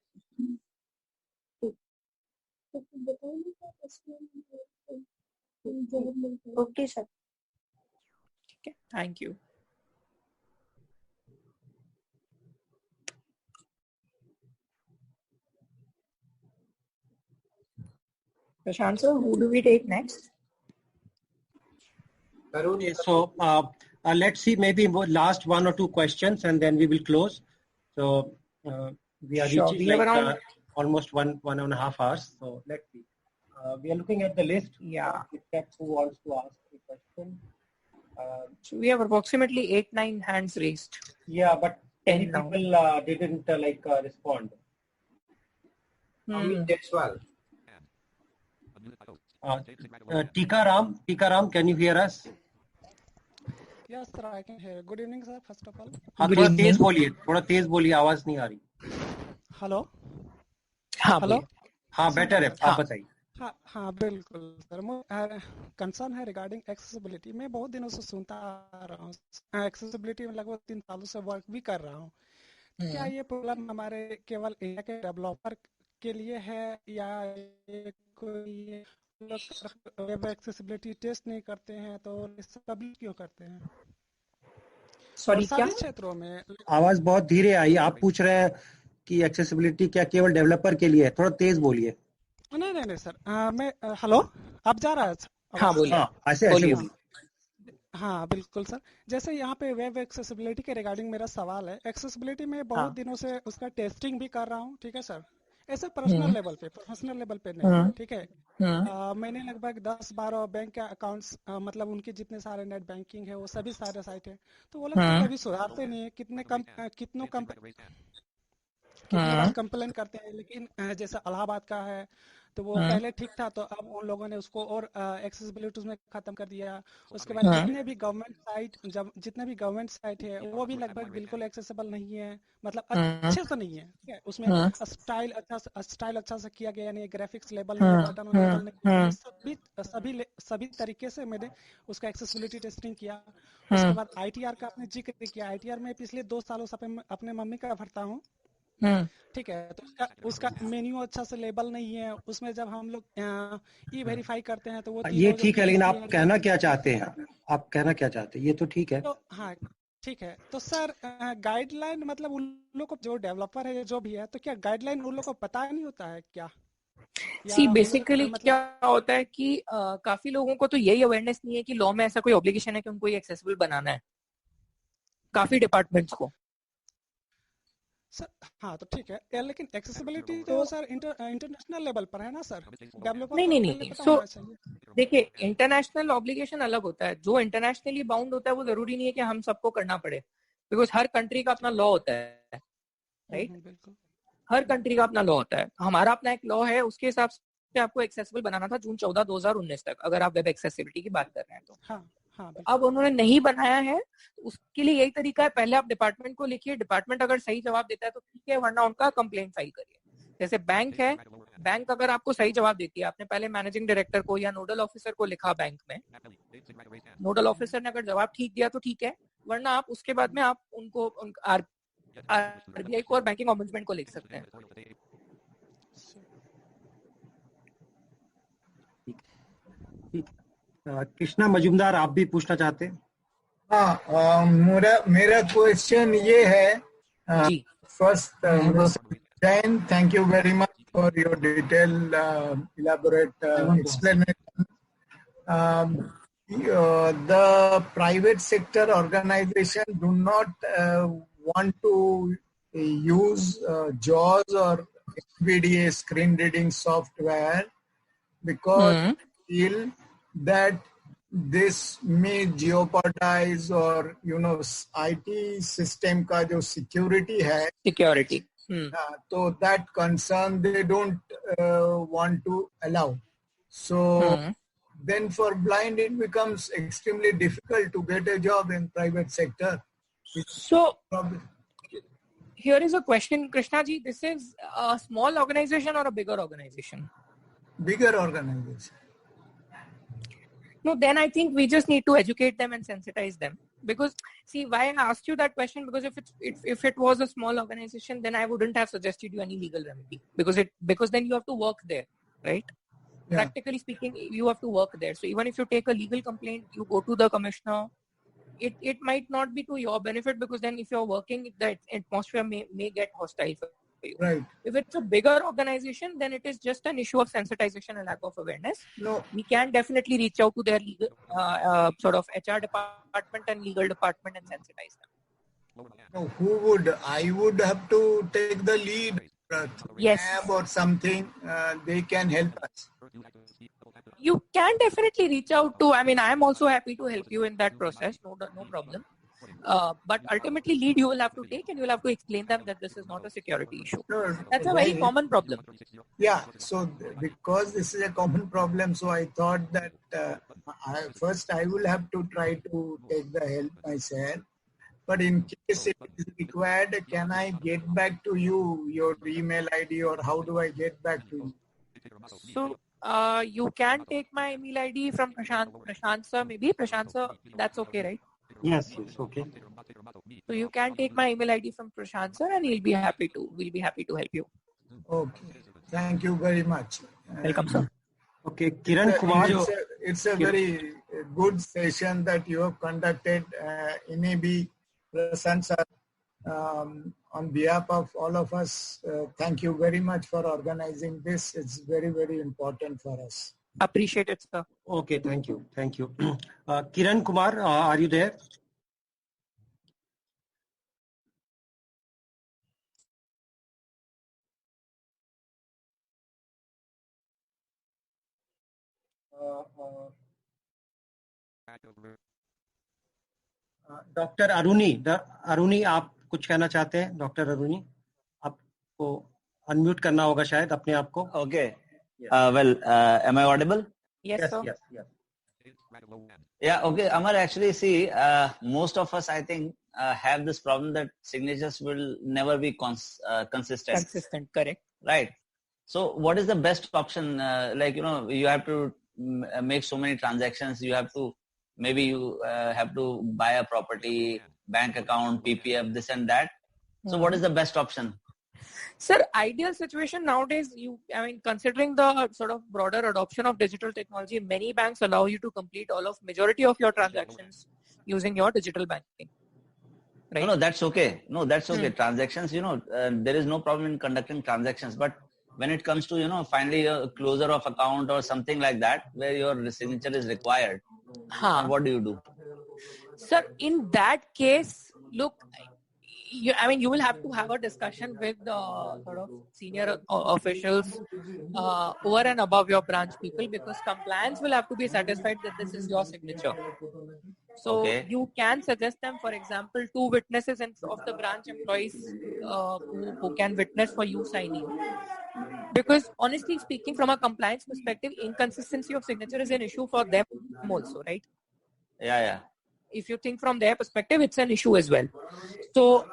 Speaker 15: Okay sir.
Speaker 2: Thank you. Prashant sir, who do we take next?
Speaker 1: So let's see, maybe last 1 or 2 questions and then we will close. So we are
Speaker 2: Sure.
Speaker 1: reaching like almost one and a half hours. So let's see. We are looking at the list.
Speaker 2: Yeah.
Speaker 1: Who wants to ask a question?
Speaker 2: So we have approximately 8-9 hands raised.
Speaker 1: Yeah, but
Speaker 2: 10
Speaker 1: many people didn't respond.
Speaker 3: That's well.
Speaker 1: Tika Ram, can you hear us?
Speaker 19: Yes, sir, I can hear. Good evening, sir. First of all.
Speaker 1: थोड़ा तेज बोलिए, आवाज नहीं आ रही.
Speaker 19: Hello.
Speaker 1: Hello. हाँ, better है. आप बताइए.
Speaker 19: हाँ बिल्कुल सर. कंसर्न है रिगार्डिंग एक्सेसिबिलिटी. मैं बहुत दिनों से सुनता आ रहा हूँ. एक्सेसिबिलिटी में लगभग 3 सालों से वर्क भी कर रहा हूँ. क्या ये प्रॉब्लम हमारे केवल इंडिया के डेवलपर के लिए है या कोई लोग वेब एक्सेसिबिलिटी टेस्ट नहीं करते हैं, तो पब्लिक क्यों करते हैं?
Speaker 2: सॉरी, क्या?
Speaker 19: सभी क्षेत्रों में
Speaker 1: आवाज बहुत धीरे आई। आप पूछ रहे हैं कि एक्सेसिबिलिटी क्या केवल डेवलपर के लिए है? थोड़ा तेज बोलिए।
Speaker 19: नहीं सर, मैं हेलो, आप जा रहा है?
Speaker 2: हाँ बोलिए।
Speaker 1: ऐसे बोलिए।
Speaker 19: हाँ बिल्कुल सर, जैसे यहाँ पे वेब एक्सेसिबिलिटी के रिगार्डिंग मेरा सवाल है। एक्सेसिबिलिटी में बहुत दिनों से उसका टेस्टिंग भी कर रहा हूँ, ठीक है सर, ऐसे पर्सनल लेवल पे, प्रोफेशनल लेवल पे नहीं, ठीक है। मैंने लगभग 10-12 बैंक के अकाउंट्स, मतलब उनके जितने सारे नेट बैंकिंग है वो सभी सारे साइट है, तो वो लोग तो कभी सुधारते नहीं है। कितने बार कंप्लेन करते हैं, लेकिन जैसे इलाहाबाद का है तो वो पहले ठीक था, तो अब उन लोगों ने उसको और एक्सेसिबिलिटी उसमें खत्म कर दिया। उसके बाद जितने भी गवर्नमेंट साइट है वो भी लगभग बिल्कुल एक्सेसिबल नहीं है, मतलब अच्छे से नहीं है, ठीक है। उसमें स्टाइल अच्छा से किया गया नहीं, ग्राफिक्स लेबल नहीं, बटन लेबल नहीं, सभी तरीके से मैंने उसका एक्सेसिबिलिटी टेस्टिंग किया। उसके बाद ITR का आपने जिक्र किया, ITR में पिछले 2 सालों से अपने मम्मी का भरता हूँ, ठीक है। तो उसका मेन्यू अच्छा से लेबल नहीं है, उसमें जब हम लोग वेरीफाई करते हैं तो वो
Speaker 1: ये ठीक है, लेकिन आप कहना क्या चाहते हैं? ये तो ठीक है।
Speaker 19: तो हाँ ठीक है, तो सर गाइडलाइन मतलब उन लोग को, जो डेवलपर है जो भी है, तो क्या गाइडलाइन उन लोग को पता नहीं होता है क्या?
Speaker 2: बेसिकली क्या होता है कि काफी लोगों को तो यही अवेयरनेस नहीं है कि लॉ में ऐसा कोई ऑब्लिगेशन है कि उनको ये एक्सेसिबल बनाना है, काफी डिपार्टमेंट्स को।
Speaker 19: सर हाँ तो ठीक है, लेकिन एक्सेसिबिलिटी तो सर इंटरनेशनल लेवल पर है ना सर, डेवलपर
Speaker 2: नहीं। सो देखिए, इंटरनेशनल ऑब्लिगेशन अलग होता है। जो इंटरनेशनली बाउंड होता है वो जरूरी नहीं है कि हम सबको करना पड़े, बिकॉज हर कंट्री का अपना लॉ होता है, राइट? हर कंट्री का अपना लॉ होता है। हमारा अपना एक लॉ है, उसके हिसाब से आपको एक्सेसिबल बनाना था जून 14, 2019 तक, अगर आप वेब एक्सेसिबिलिटी की बात कर रहे हैं तो। अब उन्होंने नहीं बनाया है, उसके लिए यही तरीका है, पहले आप डिपार्टमेंट को लिखिए, डिपार्टमेंट अगर सही जवाब देता है तो ठीक है, वरना उनका कंप्लेंट फाइल करिए। जैसे बैंक है, बैंक अगर आपको सही जवाब देती है, आपने पहले मैनेजिंग डायरेक्टर को या नोडल ऑफिसर को लिखा बैंक में, नोडल ऑफिसर ने अगर जवाब ठीक दिया तो ठीक है, वरना आप उसके बाद में आप उनको RBI को और बैंकिंग ऑम्बुड्समैन को लिख सकते हैं।
Speaker 1: कृष्णा मजुमदार, आप भी पूछना चाहते हैं?
Speaker 20: हाँ, मेरा क्वेश्चन ये है, first Jan, thank you very much for your detail elaborate explanation. The private sector organization do not want to use JAWS or NVDA screen reading software because feel that this may jeopardize or IT system का जो security है, so that concern they don't want to allow. So then for blind it becomes extremely difficult to get a job in private sector.
Speaker 2: So here is a question, Krishna ji, this is a small organization or a bigger organization?
Speaker 20: Bigger organization.
Speaker 2: No, then I think we just need to educate them and sensitize them. Because see, why I asked you that question, because if it was a small organization, then I wouldn't have suggested you any legal remedy, because then you have to work there, right? Yeah. Practically speaking, you have to work there. So even if you take a legal complaint, you go to the commissioner, it might not be to your benefit, because then if you're working, the atmosphere may get hostile for you.
Speaker 20: Right.
Speaker 2: If it's a bigger organization, then it is just an issue of sensitization and lack of awareness.
Speaker 20: No.
Speaker 2: We can definitely reach out to their legal, sort of HR department and legal department and sensitize them.
Speaker 20: No, who would? I would have to take the lead.
Speaker 2: Yes.
Speaker 20: App or something, they can help us.
Speaker 2: You can definitely reach out to, I am also happy to help you in that process, no problem. But ultimately lead you will have to take, and you will have to explain them that this is not a security issue.
Speaker 20: Sure.
Speaker 2: That's a very common problem.
Speaker 20: Yeah, so because this is a common problem, so I thought that first I will have to try to take the help myself. But in case it is required, can I get back to you, your email ID, or how do I get back to you?
Speaker 2: So you can take my email ID from Prashant sir, maybe. Prashant sir, that's okay, right?
Speaker 1: Yes, okay.
Speaker 2: So you can take my email ID from Prashant sir, and we'll be happy to help you.
Speaker 20: Okay. Thank you very much.
Speaker 2: Welcome, sir.
Speaker 1: Okay, Kiran Kumar.
Speaker 20: It's a very good session that you have conducted. NAB Prashant sir, on behalf of all of us, thank you very much for organizing this. It's very, very important for us.
Speaker 2: Appreciate it, sir.
Speaker 1: Okay, thank you. Thank you. Kiran Kumar, are you there? Doctor Aruni आप कुछ कहना चाहते हैं? Doctor Aruni, आपको unmute करना होगा शायद अपने आप को.
Speaker 21: Okay. Am I audible?
Speaker 2: Yes, sir.
Speaker 1: Yes.
Speaker 21: Yeah, okay. Amar, actually, see, most of us, I think, have this problem that signatures will never be consistent.
Speaker 2: Consistent, correct.
Speaker 21: Right. So what is the best option? You have to make so many transactions. You have to, maybe you have to buy a property, bank account, PPF, this and that. So what is the best option?
Speaker 2: Sir, ideal situation nowadays, considering the sort of broader adoption of digital technology, many banks allow you to complete majority of your transactions using your digital banking. Right?
Speaker 21: No, that's okay. Transactions, there is no problem in conducting transactions. But when it comes to, finally a closure of account or something like that, where your signature is required, what do you do?
Speaker 2: Sir, in that case, look, you will have to have a discussion with the sort of senior officials over and above your branch people, because compliance will have to be satisfied that this is your signature. So you can suggest them, for example, 2 witnesses of the branch employees who can witness for you signing. Because honestly speaking, from a compliance perspective, inconsistency of signature is an issue for them also, right?
Speaker 21: Yeah.
Speaker 2: If you think from their perspective, it's an issue as well. So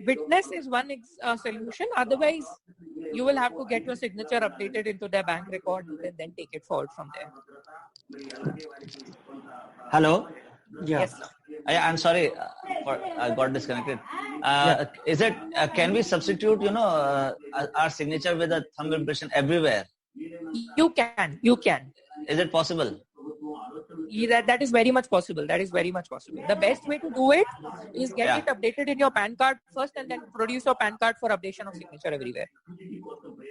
Speaker 2: witness is one solution. Otherwise, you will have to get your signature updated into their bank record and then take it forward from there.
Speaker 21: Hello?
Speaker 1: Yeah.
Speaker 2: Yes, sir.
Speaker 21: I'm sorry, I got disconnected. Is it? Can we substitute, our signature with a thumb impression everywhere?
Speaker 2: You can.
Speaker 21: Is it possible?
Speaker 2: That is very much possible. The best way to do it is get it updated in your PAN card first, and then produce your PAN card for updation of signature everywhere.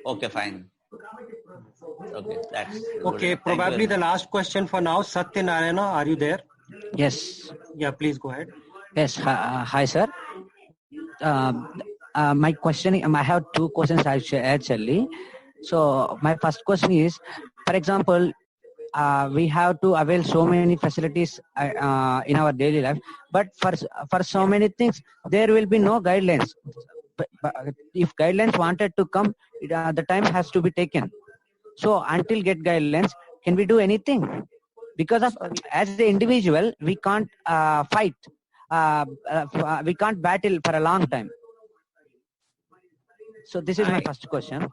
Speaker 21: Okay, fine. Okay, that's
Speaker 1: okay. Probably the last question for now. Satya Narayana, are you there?
Speaker 22: Yes.
Speaker 1: Yeah, please go ahead.
Speaker 22: Yes. Hi, sir. My question, I have 2 questions actually. So my first question is, for example, we have to avail so many facilities in our daily life, but for so many things there will be no guidelines. But if guidelines wanted to come, the time has to be taken. So until get guidelines, can we do anything? Because of as the individual, we can't fight. We can't battle for a long time. So this is my first question.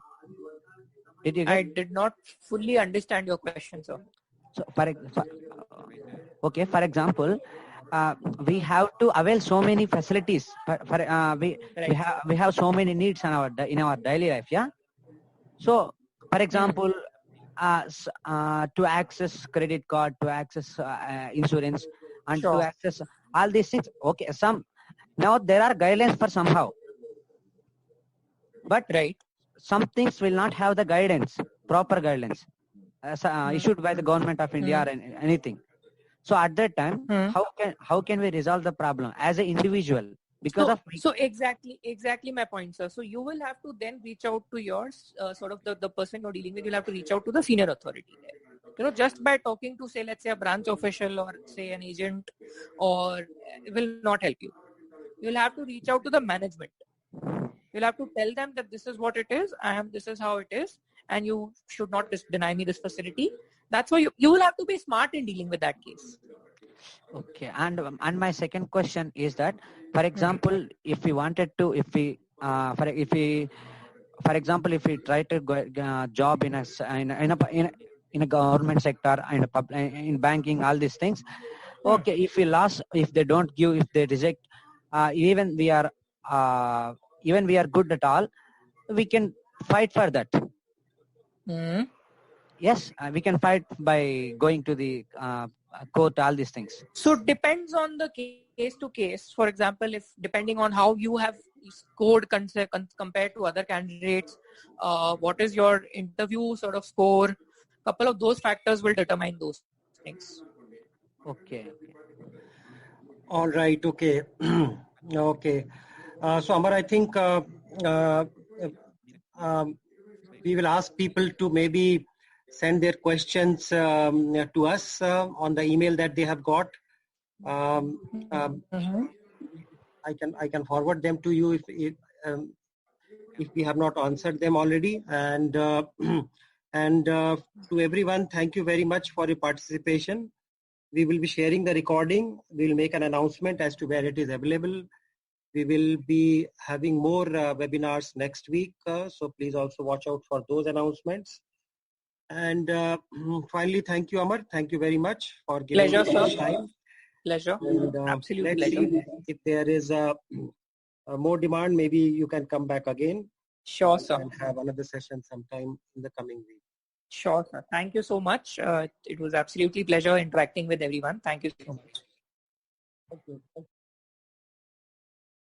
Speaker 2: I did not fully understand your question, sir.
Speaker 22: So, for example, we have to avail so many facilities. We have so many needs in our daily life. Yeah. So, for example, to access credit card, to access insurance, and to access all these things. Okay. Now there are guidelines for somehow, but some things will not have the guidance, proper guidelines issued by the government of India or anything. So at that time, how can we resolve the problem as an individual? Because
Speaker 2: so exactly my point, sir. So you will have to then reach out to yours, sort of the person you're dealing with. You'll have to reach out to the senior authority there. Just by talking to, say, let's say a branch official or say an agent, or will not help you. You'll have to reach out to the management. You'll have to tell them that this is what it is. This is how it is, and you should not deny me this facility. That's why you will have to be smart in dealing with that case.
Speaker 22: Okay, and my second question is that, for example, if we wanted to, for example, if we try to go job in a government sector, in banking, all these things. Okay, if we lost, if they don't give, if they reject, even we are good at all, we can fight for that. Yes, we can fight by going to the court, all these things.
Speaker 2: So it depends on the case to case. For example, if depending on how you have scored compared to other candidates, what is your interview sort of score? Couple of those factors will determine those things.
Speaker 22: Okay.
Speaker 1: All right. Okay. Okay. So Amar, I think we will ask people to maybe send their questions to us on the email that they have got. I can forward them to you if we have not answered them already. And to everyone, thank you very much for your participation. We will be sharing the recording. We will make an announcement as to where it is available. We will be having more webinars next week. So please also watch out for those announcements. And finally, thank you, Amar. Thank you very much for giving
Speaker 2: Pleasure,
Speaker 1: us
Speaker 2: sir.
Speaker 1: time.
Speaker 2: Pleasure.
Speaker 1: And,
Speaker 2: Absolute
Speaker 1: let's
Speaker 2: pleasure.
Speaker 1: see if there is more demand, maybe you can come back again.
Speaker 2: Sure, sir.
Speaker 1: And have another session sometime in the coming week.
Speaker 2: Sure, sir. Thank you so much. It was absolutely pleasure interacting with everyone. Thank you so much.
Speaker 1: Thank you.